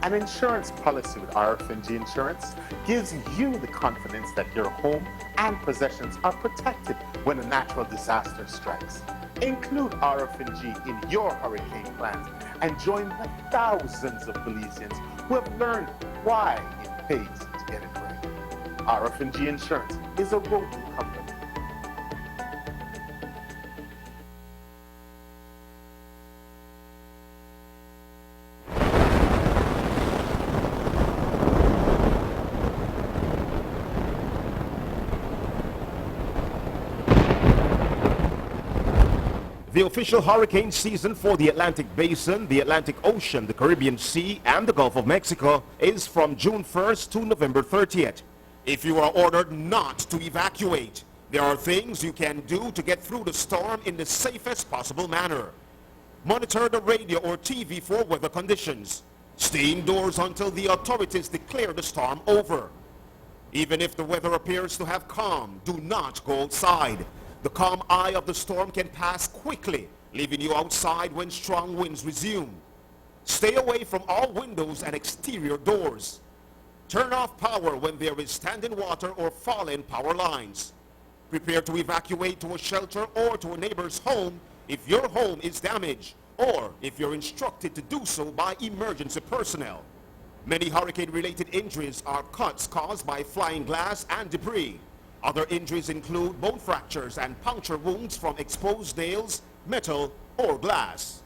An insurance policy with RFNG Insurance gives you the confidence that your home and possessions are protected when a natural disaster strikes. Include RFNG in your hurricane plans and join the thousands of Belizeans who have learned why it pays to get it right. RFNG Insurance is a road company. The official hurricane season for the Atlantic Basin, the Atlantic Ocean, the Caribbean Sea, and the Gulf of Mexico is from June 1st to November 30th. If you are ordered not to evacuate, there are things you can do to get through the storm in the safest possible manner. Monitor the radio or TV for weather conditions. Stay indoors until the authorities declare the storm over. Even if the weather appears to have calmed, do not go outside. The calm eye of the storm can pass quickly, leaving you outside when strong winds resume. Stay away from all windows and exterior doors. Turn off power when there is standing water or fallen power lines. Prepare to evacuate to a shelter or to a neighbor's home if your home is damaged, or if you're instructed to do so by emergency personnel. Many hurricane-related injuries are cuts caused by flying glass and debris. Other injuries include bone fractures and puncture wounds from exposed nails, metal, or glass.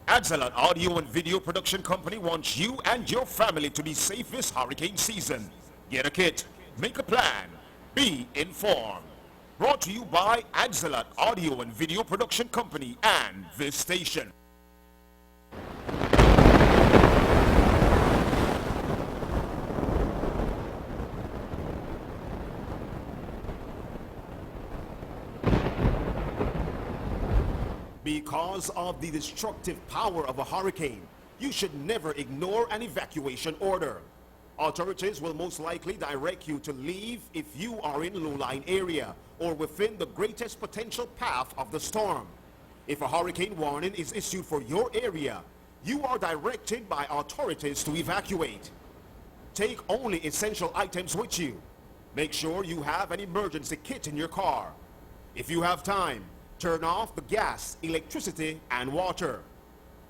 Adzalat Audio and Video Production Company wants you and your family to be safe this hurricane season. Get a kit, make a plan, be informed. Brought to you by Adzalat Audio and Video Production Company and this station. Because of the destructive power of a hurricane, you should never ignore an evacuation order. Authorities will most likely direct you to leave if you are in low-lying area or within the greatest potential path of the storm. If a hurricane warning is issued for your area, you are directed by authorities to evacuate. Take only essential items with you. Make sure you have an emergency kit in your car. If you have time, turn off the gas, electricity, and water.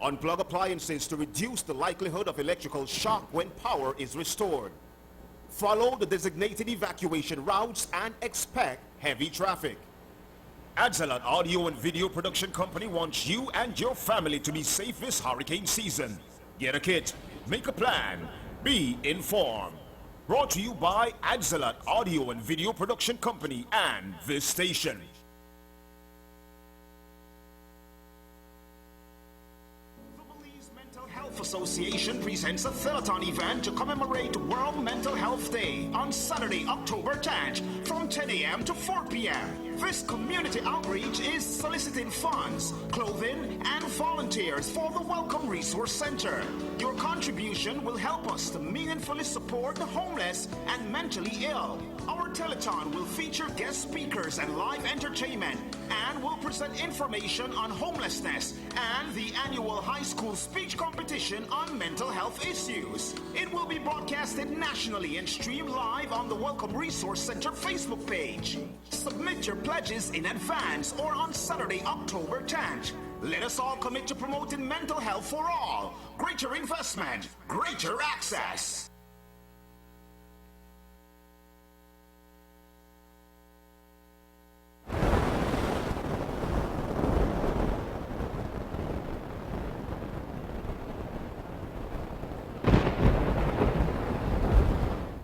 Unplug appliances to reduce the likelihood of electrical shock when power is restored. Follow the designated evacuation routes and expect heavy traffic. Adzalat Audio and Video Production Company wants you and your family to be safe this hurricane season. Get a kit, make a plan, be informed. Brought to you by Adzalat Audio and Video Production Company and this station. Association presents a telethon event to commemorate World Mental Health Day on Saturday, October 10th from 10 a.m. to 4 p.m. This community outreach is soliciting funds, clothing, and volunteers for the Welcome Resource Center. Your contribution will help us to meaningfully support the homeless and mentally ill. Our telethon will feature guest speakers and live entertainment and will present information on homelessness and the annual high school speech competition on mental health issues. It will be broadcasted nationally and streamed live on the Welcome Resource Center Facebook page. Submit your pledges in advance or on Saturday, October 10th. Let us all commit to promoting mental health for all. Greater investment, greater access.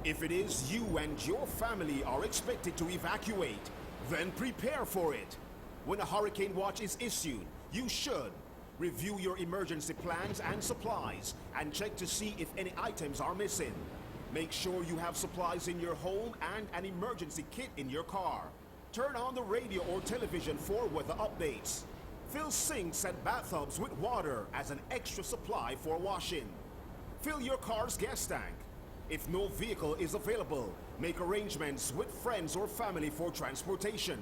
If it is you and your family are expected to evacuate, then prepare for it. When a hurricane watch is issued, you should review your emergency plans and supplies and check to see if any items are missing. Make sure you have supplies in your home and an emergency kit in your car. Turn on the radio or television for weather updates. Fill sinks and bathtubs with water as an extra supply for washing. Fill your car's gas tank. If no vehicle is available, make arrangements with friends or family for transportation.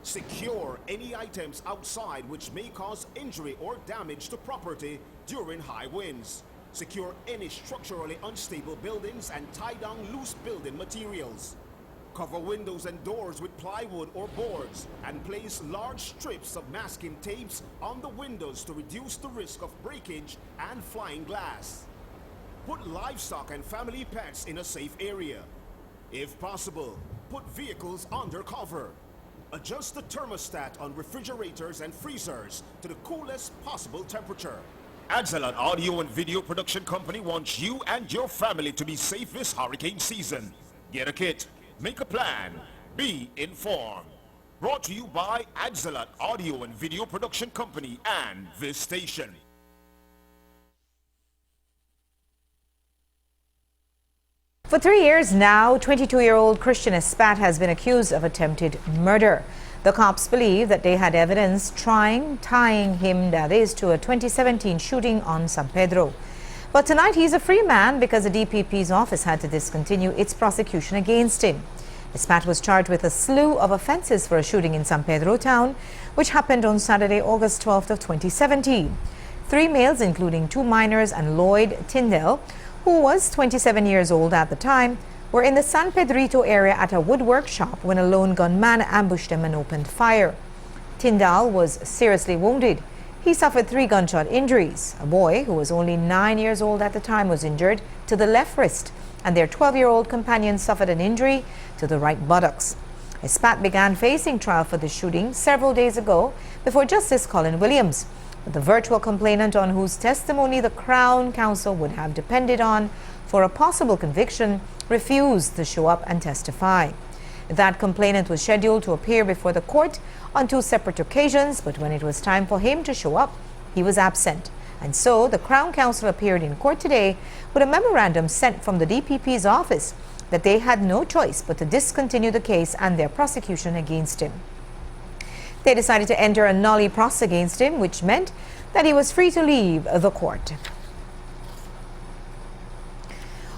Secure any items outside which may cause injury or damage to property during high winds. Secure any structurally unstable buildings and tie down loose building materials. Cover windows and doors with plywood or boards and place large strips of masking tapes on the windows to reduce the risk of breakage and flying glass. Put livestock and family pets in a safe area. If possible, put vehicles under cover. Adjust the thermostat on refrigerators and freezers to the coolest possible temperature. Adzelot Audio and Video Production Company wants you and your family to be safe this hurricane season. Get a kit, make a plan, be informed. Brought to you by Adzelot Audio and Video Production Company and this station. For 3 years now, 22-year-old Christian Espat has been accused of attempted murder. The cops believe that they had evidence tying him, that is, to a 2017 shooting on San Pedro. But tonight he's a free man because the DPP's office had to discontinue its prosecution against him. Espat was charged with a slew of offences for a shooting in San Pedro town, which happened on Saturday, August 12th of 2017. 3 males, including 2 minors and Lloyd Tyndall, who was 27 years old at the time, were in the San Pedrito area at a woodwork shop when a lone gunman ambushed them and opened fire. Tyndall was seriously wounded. He suffered 3 gunshot injuries. A boy, who was only 9 years old at the time, was injured to the left wrist, and their 12-year-old companion suffered an injury to the right buttocks. Espat began facing trial for the shooting several days ago before Justice Colin Williams. But the virtual complainant, on whose testimony the Crown Counsel would have depended on for a possible conviction, refused to show up and testify. That complainant was scheduled to appear before the court on 2 separate occasions, but when it was time for him to show up, he was absent. And so the Crown Counsel appeared in court today with a memorandum sent from the DPP's office that they had no choice but to discontinue the case and their prosecution against him. They decided to enter a nolle pros against him, which meant that he was free to leave the court.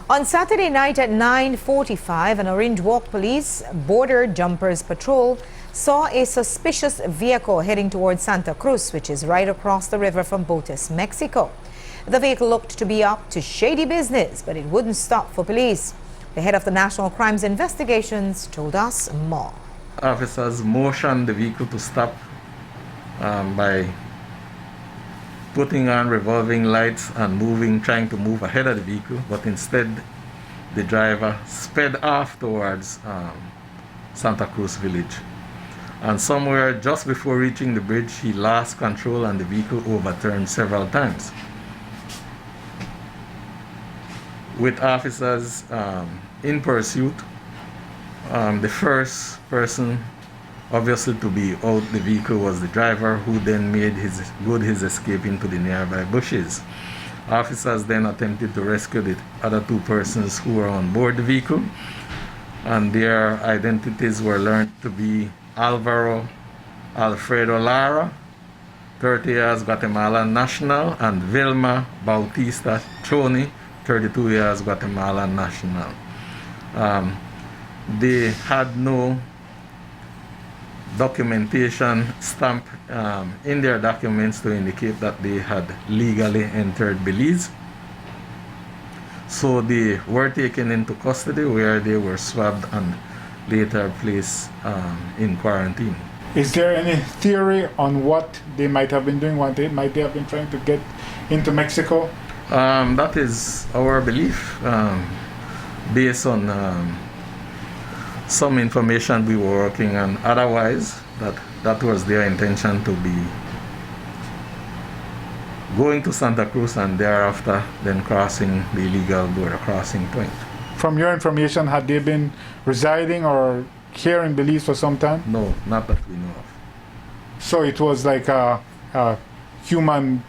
On Saturday night at 9:45, an Orange Walk Police Border Jumpers Patrol saw a suspicious vehicle heading towards Santa Cruz, which is right across the river from Botes, Mexico. The vehicle looked to be up to shady business, but it wouldn't stop for police. The head of the National Crimes Investigations told us more. Officers motioned the vehicle to stop by putting on revolving lights and trying to move ahead of the vehicle, but instead the driver sped off towards Santa Cruz village. And somewhere just before reaching the bridge, he lost control and the vehicle overturned several times. With officers in pursuit, the first person obviously to be out the vehicle was the driver, who then made his escape into the nearby bushes. Officers then attempted to rescue the other 2 persons who were on board the vehicle, and their identities were learned to be Alvaro Alfredo Lara, 30 years, Guatemalan national, and Vilma Bautista Choni, 32 years, Guatemalan national. They had no documentation stamp in their documents to indicate that they had legally entered Belize. So they were taken into custody, where they were swabbed and later placed in quarantine. Is there any theory on what they might have been doing, what they might have been trying to get into Mexico? That is our belief, based on some information we were working on. Otherwise, that was their intention, to be going to Santa Cruz and thereafter then crossing the illegal border crossing point. From your information, had they been residing or here in Belize for some time? No, not that we know of. So it was like a human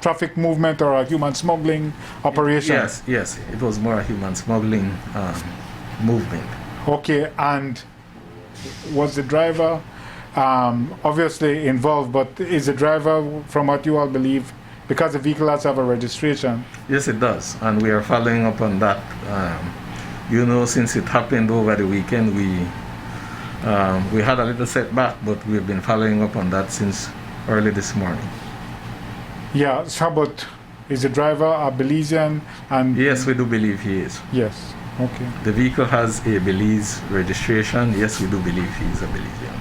traffic movement or a human smuggling operation? Yes, it was more a human smuggling movement. Okay, and was the driver obviously involved, but is the driver, from what you all believe, because the vehicle has to have a registration? Yes, it does, and we are following up on that. Since it happened over the weekend, we had a little setback, but we've been following up on that since early this morning. Yeah, so but is the driver a Belizean? And yes, we do believe he is. Yes, okay. The vehicle has a Belize registration. Yes, we do believe he is a Belizean.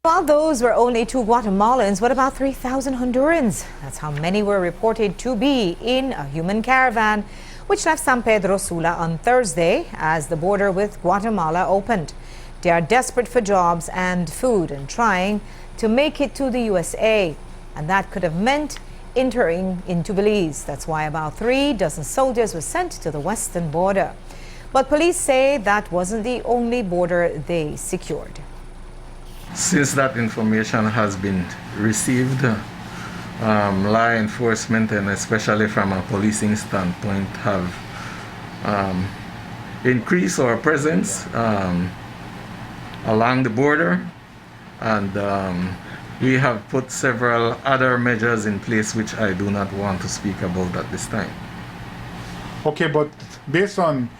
While those were only 2 Guatemalans, what about 3,000 Hondurans? That's how many were reported to be in a human caravan which left San Pedro Sula on Thursday as the border with Guatemala opened. They are desperate for jobs and food and trying to make it to the USA. And that could have meant entering into Belize. That's why about 3 dozen soldiers were sent to the western border. But police say that wasn't the only border they secured. Since that information has been received, law enforcement, and especially from a policing standpoint, have increased our presence along the border, and we have put several other measures in place which I do not want to speak about at this time. Okay, but based on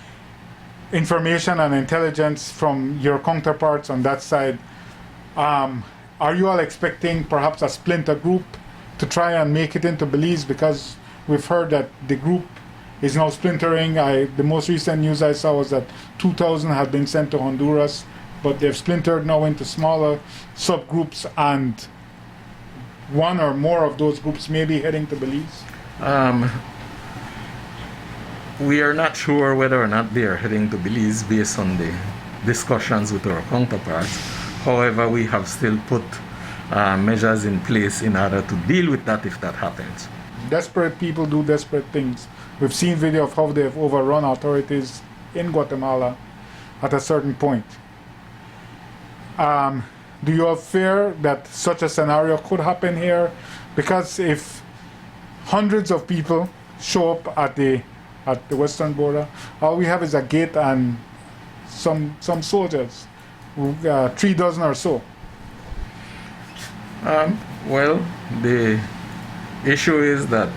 information and intelligence from your counterparts on that side, are you all expecting perhaps a splinter group to try and make it into Belize? Because we've heard that the group is now splintering. The most recent news I saw was that 2,000 have been sent to Honduras, but they've splintered now into smaller subgroups, and one or more of those groups may be heading to Belize. We are not sure whether or not they are heading to Belize based on the discussions with our counterparts. However, we have still put measures in place in order to deal with that if that happens. Desperate people do desperate things. We've seen video of how they've overrun authorities in Guatemala at a certain point. Do you all fear that such a scenario could happen here? Because if hundreds of people show up at the western border, all we have is a gate and some soldiers, 3 dozen or so. Well, the issue is that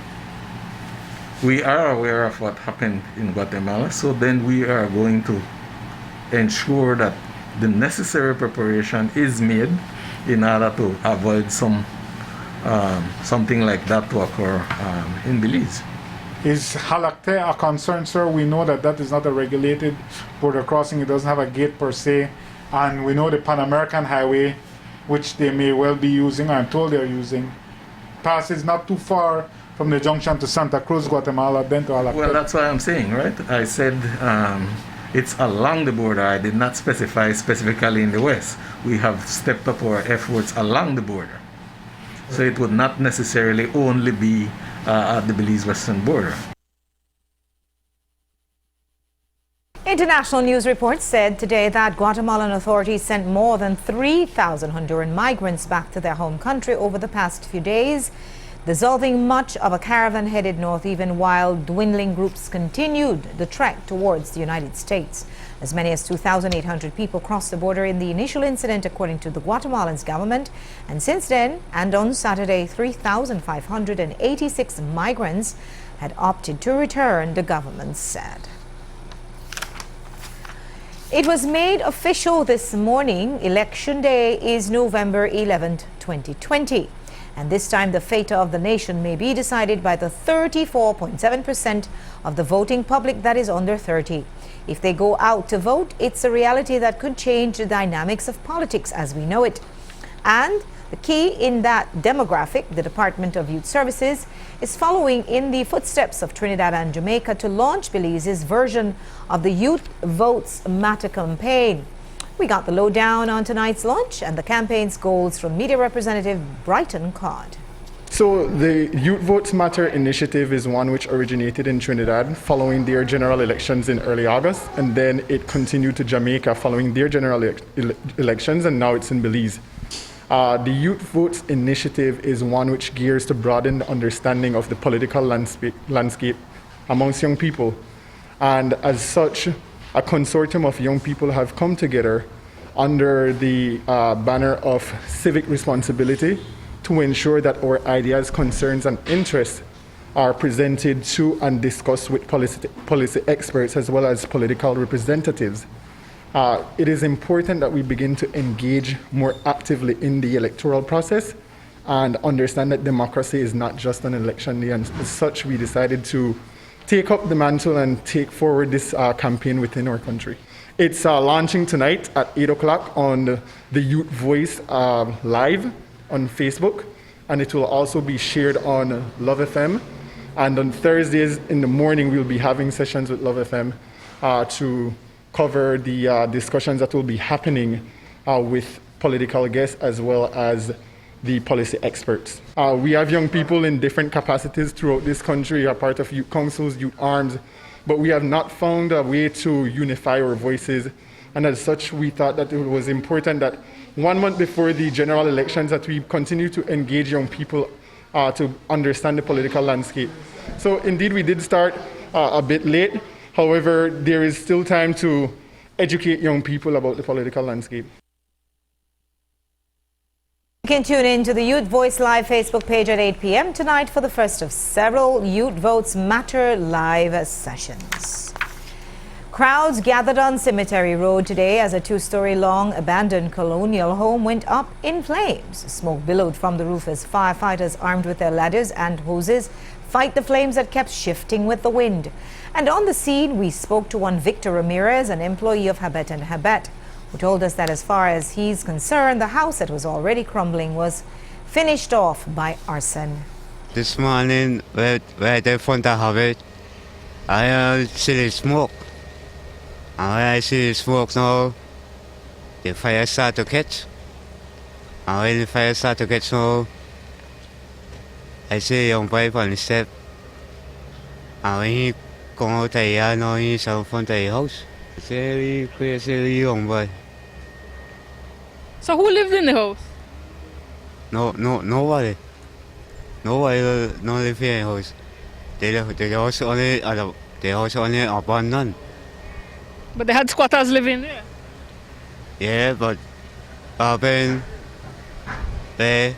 we are aware of what happened in Guatemala, so then we are going to ensure that the necessary preparation is made in order to avoid something like that to occur in Belize. Is Halacte a concern, sir? We know that is not a regulated border crossing. It doesn't have a gate per se. And we know the Pan American Highway, which they may well be using, or I'm told they're using, passes not too far from the junction to Santa Cruz, Guatemala, then to Halacte. Well, that's what I'm saying, right? I said it's along the border. I did not specify specifically in the west. We have stepped up our efforts along the border. So it would not necessarily only be at the Belize western border. International news reports said today that Guatemalan authorities sent more than 3,000 Honduran migrants back to their home country over the past few days, dissolving much of a caravan headed north even while dwindling groups continued the trek towards the United States. As many as 2,800 people crossed the border in the initial incident, according to the Guatemalan government. And since then, and on Saturday, 3,586 migrants had opted to return, the government said. It was made official this morning. Election Day is November 11, 2020. And this time, the fate of the nation may be decided by the 34.7% of the voting public that is under 30. If they go out to vote, it's a reality that could change the dynamics of politics as we know it. And the key in that demographic, the Department of Youth Services, is following in the footsteps of Trinidad and Jamaica to launch Belize's version of the Youth Votes Matter campaign. We got the lowdown on tonight's launch and the campaign's goals from media representative Brighton Cod. So the Youth Votes Matter initiative is one which originated in Trinidad following their general elections in early August, and then it continued to Jamaica following their general elections, and now it's in Belize. The Youth Votes initiative is one which gears to broaden the understanding of the political landscape amongst young people. And as such, a consortium of young people have come together under the banner of civic responsibility to ensure that our ideas, concerns, and interests are presented to and discussed with policy experts as well as political representatives. It is important that we begin to engage more actively in the electoral process and understand that democracy is not just an election day, and as such we decided to take up the mantle and take forward this campaign within our country. It's launching tonight at 8 o'clock on the Youth Voice Live on Facebook, and it will also be shared on Love FM. And on Thursdays in the morning, we'll be having sessions with Love FM to cover the discussions that will be happening with political guests as well as the policy experts. We have young people in different capacities throughout this country, are part of youth councils, youth arms, but we have not found a way to unify our voices. And as such, we thought that it was important that 1 month before the general elections that we continue to engage young people to understand the political landscape. So indeed, we did start a bit late. However, there is still time to educate young people about the political landscape. You can tune in to the Youth Voice Live Facebook page at 8 p.m. tonight for the first of several Youth Votes Matter live sessions. Crowds gathered on Cemetery Road today as a 2-story long abandoned colonial home went up in flames. Smoke billowed from the roof as firefighters armed with their ladders and hoses fight the flames that kept shifting with the wind. And on the scene, we spoke to one Victor Ramirez, an employee of Habet and Habet, who told us that as far as he's concerned, the house that was already crumbling was finished off by arson. This morning, right in front of Habet, I see the smoke. And when I see the smoke now, the fire start to catch. And when the fire start to catch now, I see a young boy on the step. And when he come out of here, now he's in front of the house. It's a crazy young boy. So who lived in the house? Nobody. Nobody no live here in the house. The house only abandoned. But they had squatters living there. Yeah, but when they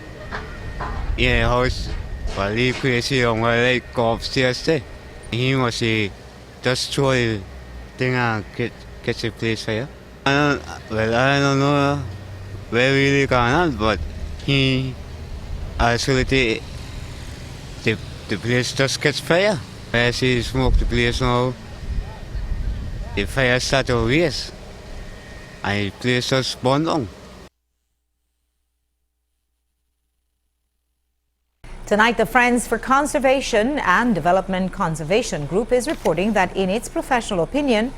in the house, but he crazy young boy like go upstairs there. He must just throw the thing and catch the place fire. I don't know where really going on, but he actually the place just catch fire. I see smoke the place now. The fire started to raise, and the place just burned down. Tonight, the Friends for Conservation and Development Conservation Group is reporting that in its professional opinion,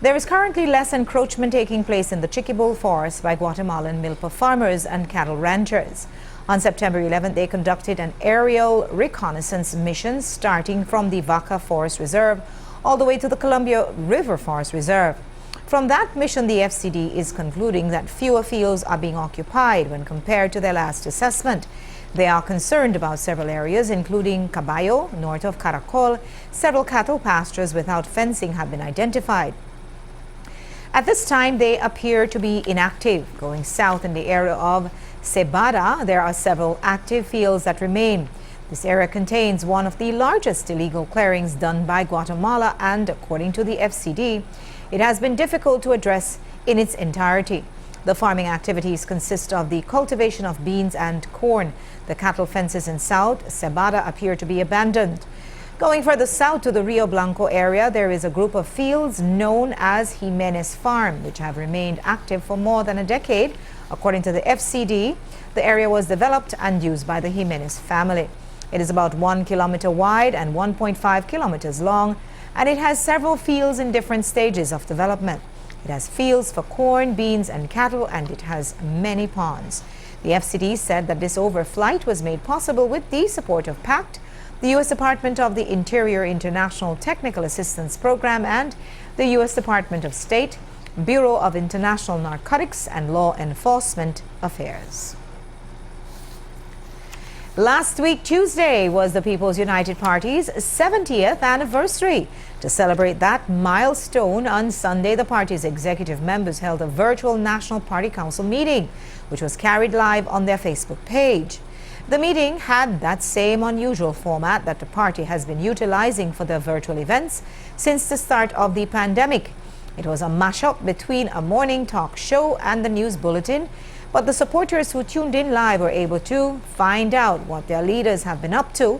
there is currently less encroachment taking place in the Chiquibol Forest by Guatemalan milpa farmers and cattle ranchers. On September 11th, they conducted an aerial reconnaissance mission starting from the Vaca Forest Reserve all the way to the Columbia River Forest Reserve. From that mission, the FCD is concluding that fewer fields are being occupied when compared to their last assessment. They are concerned about several areas, including Caballo, north of Caracol. Several cattle pastures without fencing have been identified. At this time, they appear to be inactive. Going south in the area of Cebada, there are several active fields that remain. This area contains one of the largest illegal clearings done by Guatemala, and according to the FCD, it has been difficult to address in its entirety. The farming activities consist of the cultivation of beans and corn. The cattle fences in South Cebada appear to be abandoned. Going further south to the Rio Blanco area, there is a group of fields known as Jimenez Farm, which have remained active for more than a decade. According to the FCD, the area was developed and used by the Jimenez family. It is about 1 kilometer wide and 1.5 kilometers long, and it has several fields in different stages of development. It has fields for corn, beans, and cattle, and it has many ponds. The FCD said that this overflight was made possible with the support of PACT, the U.S. Department of the Interior International Technical Assistance Program, and the U.S. Department of State, Bureau of International Narcotics and Law Enforcement Affairs. Last week, Tuesday, was the People's United Party's 70th anniversary. To celebrate that milestone, on Sunday, the party's executive members held a virtual National Party Council meeting, which was carried live on their Facebook page. The meeting had that same unusual format that the party has been utilizing for their virtual events since the start of the pandemic. It was a mashup between a morning talk show and the news bulletin, but the supporters who tuned in live were able to find out what their leaders have been up to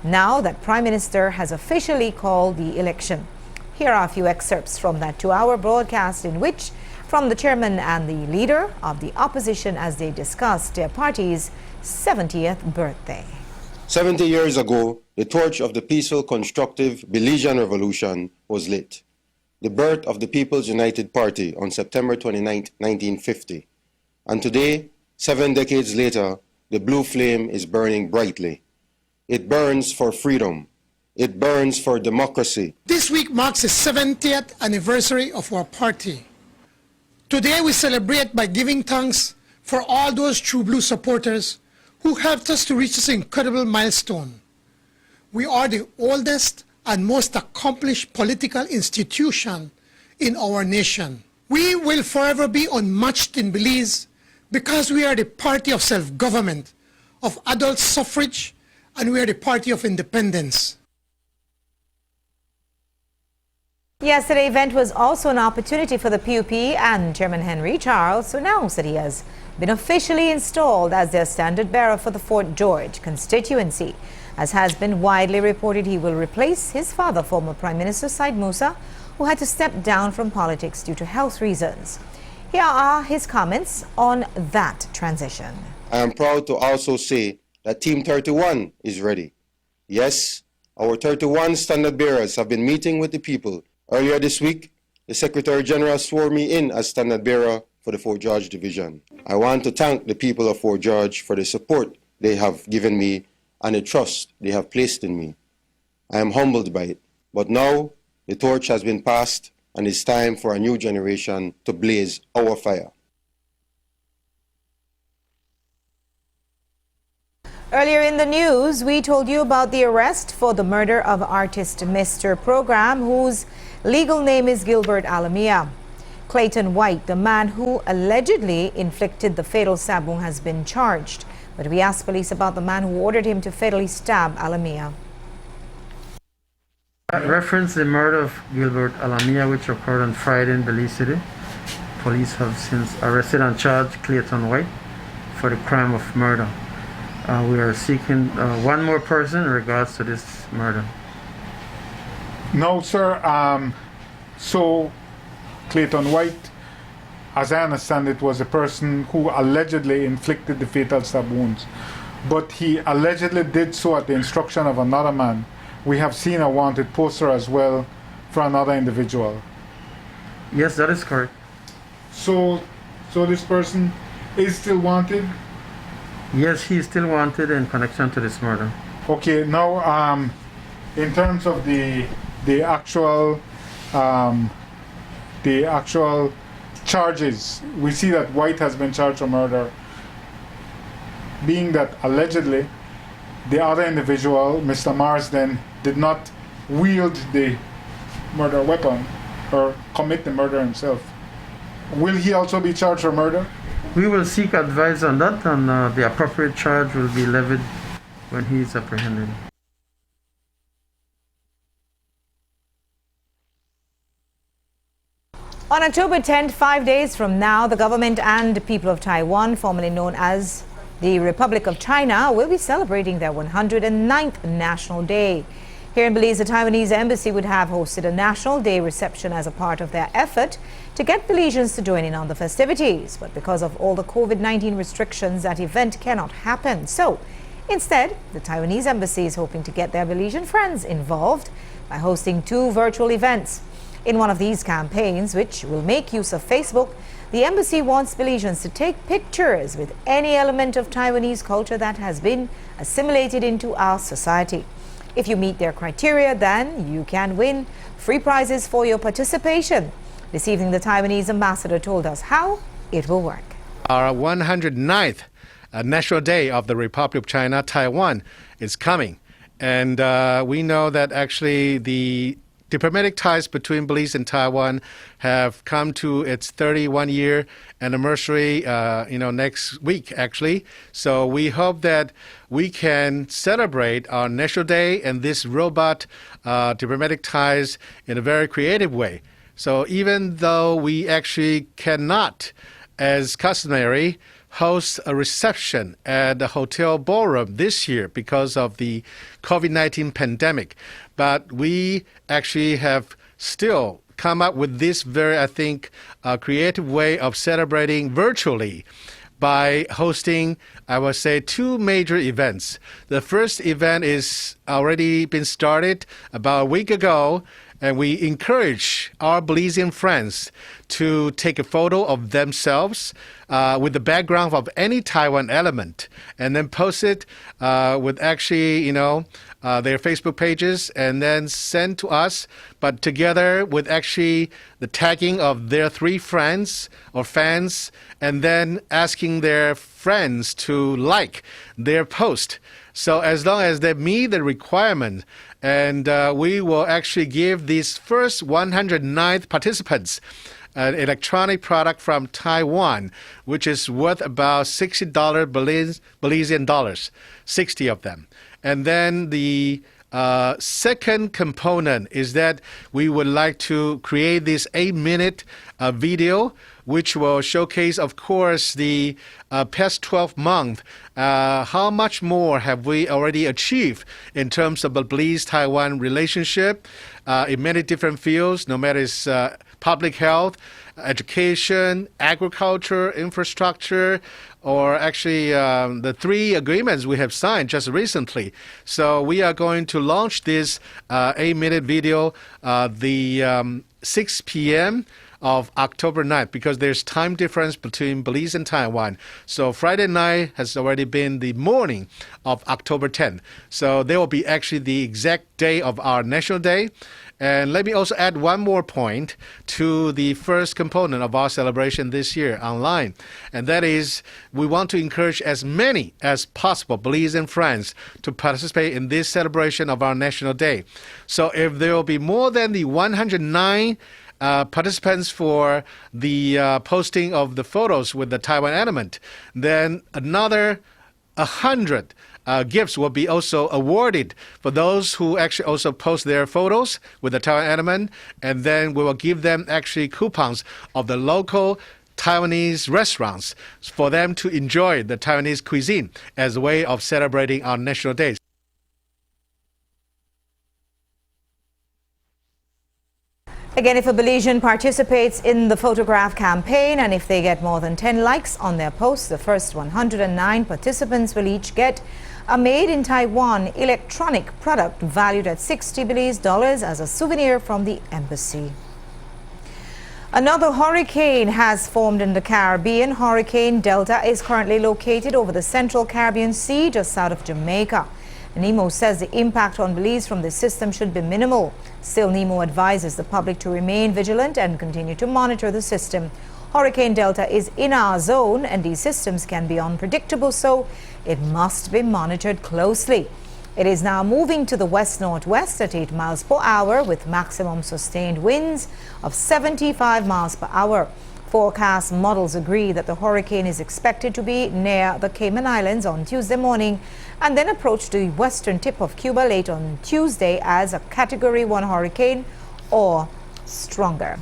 now that Prime Minister has officially called the election. Here are a few excerpts from that 2-hour broadcast in which, from the chairman and the leader of the opposition as they discussed their party's 70th birthday. 70 years ago, the torch of the peaceful, constructive Belizean Revolution was lit. The birth of the People's United Party on September 29, 1950. And today, 7 decades later, the blue flame is burning brightly. It burns for freedom. It burns for democracy. This week marks the 70th anniversary of our party. Today we celebrate by giving thanks for all those true blue supporters who helped us to reach this incredible milestone. We are the oldest and most accomplished political institution in our nation. We will forever be unmatched in Belize because we are the party of self-government, of adult suffrage, and we are the party of independence. Yesterday's event was also an opportunity for the PUP and Chairman Henry Charles to announce that he has been officially installed as their standard bearer for the Fort George constituency. As has been widely reported, he will replace his father, former Prime Minister Said Musa, who had to step down from politics due to health reasons. Here are his comments on that transition. I am proud to also say that Team 31 is ready. Yes, our 31 standard bearers have been meeting with the people. Earlier this week, the Secretary General swore me in as standard bearer for the Fort George Division. I want to thank the people of Fort George for the support they have given me and the trust they have placed in me. I am humbled by it, but now the torch has been passed and it's time for a new generation to blaze our fire. Earlier in the news, we told you about the arrest for the murder of artist Mr. Program, whose legal name is Gilbert Alamia. Clayton White, the man who allegedly inflicted the fatal stab wound, has been charged. But we asked police about the man who ordered him to fatally stab Alamia. Reference the murder of Gilbert Alamia, which occurred on Friday in Belize City. Police have since arrested and charged Clayton White for the crime of murder. We are seeking one more person in regards to this murder. No, sir. So Clayton White, as I understand it, was a person who allegedly inflicted the fatal stab wounds. But he allegedly did so at the instruction of another man. We have seen a wanted poster as well for another individual. Yes, that is correct. So this person is still wanted? Yes, he is still wanted in connection to this murder. Okay, now in terms of the actual charges, we see that White has been charged for murder, being that allegedly the other individual, Mr. Marsden, did not wield the murder weapon or commit the murder himself. Will he also be charged for murder? We will seek advice on that, and the appropriate charge will be levied when he is apprehended. On October 10th, 5 days from now, the government and people of Taiwan, formerly known as the Republic of China, will be celebrating their 109th National Day. Here in Belize, the Taiwanese embassy would have hosted a National Day reception as a part of their effort to get Belizeans to join in on the festivities. But because of all the COVID-19 restrictions, that event cannot happen. So instead, the Taiwanese embassy is hoping to get their Belizean friends involved by hosting 2 virtual events. In one of these campaigns, which will make use of Facebook, the embassy wants Belizeans to take pictures with any element of Taiwanese culture that has been assimilated into our society. If you meet their criteria, then you can win free prizes for your participation. This evening, the Taiwanese ambassador told us how it will work. Our 109th National Day of the Republic of China, Taiwan, is coming. And we know that actually the diplomatic ties between Belize and Taiwan have come to its 31-year anniversary, next week, actually. So we hope that we can celebrate our National Day and this robust diplomatic ties in a very creative way. So even though we actually cannot, as customary, host a reception at the hotel ballroom this year because of the COVID-19 pandemic. But we actually have still come up with this very, I think, creative way of celebrating virtually by hosting, I would say, 2 major events. The first event is already been started about a week ago, and we encourage our Belizean friends to take a photo of themselves with the background of any Taiwan element and then post it with actually, their Facebook pages and then send to us, but together with actually the tagging of their 3 friends or fans and then asking their friends to like their post. So as long as they meet the requirement, and we will actually give these first 109th participants an electronic product from Taiwan, which is worth about $60 Belizean dollars, 60 of them. And then the second component is that we would like to create this 8-minute video, which will showcase, of course, the past 12 months, how much more have we already achieved in terms of the Belize-Taiwan relationship in many different fields, no matter it's public health, education, agriculture, infrastructure, or actually the 3 agreements we have signed just recently. So we are going to launch this 8-minute video the 6 p.m. of October 9th, because there's time difference between Belize and Taiwan. So Friday night has already been the morning of October 10th. So there will be actually the exact day of our National Day. And let me also add one more point to the first component of our celebration this year online. And that is, we want to encourage as many as possible Belizean friends to participate in this celebration of our National Day. So if there will be more than the 109 participants for the posting of the photos with the Taiwan element, then another 100 gifts will be also awarded for those who actually also post their photos with the Taiwan element, and then we will give them actually coupons of the local Taiwanese restaurants for them to enjoy the Taiwanese cuisine as a way of celebrating our National Day. Again, if a Belizean participates in the photograph campaign and if they get more than 10 likes on their post, the first 109 participants will each get a made-in-Taiwan electronic product valued at 60 Belize dollars as a souvenir from the embassy. Another hurricane has formed in the Caribbean. Hurricane Delta is currently located over the central Caribbean Sea just south of Jamaica. NEMO says the impact on Belize from this system should be minimal. Still, NEMO advises the public to remain vigilant and continue to monitor the system. Hurricane Delta is in our zone and these systems can be unpredictable, so it must be monitored closely. It is now moving to the west-northwest at 8 miles per hour with maximum sustained winds of 75 miles per hour. Forecast models agree that the hurricane is expected to be near the Cayman Islands on Tuesday morning and then approach the western tip of Cuba late on Tuesday as a Category 1 hurricane or stronger.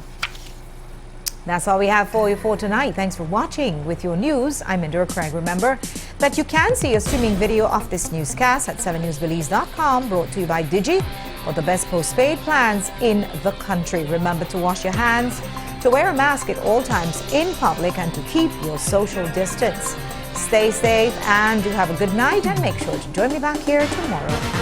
That's all we have for you for tonight. Thanks for watching. With your news, I'm Indira Craig. Remember that you can see a streaming video of this newscast at 7newsbelize.com, brought to you by Digi, for the best postpaid plans in the country. Remember to wash your hands, to wear a mask at all times in public, and to keep your social distance. Stay safe and do have a good night, and make sure to join me back here tomorrow.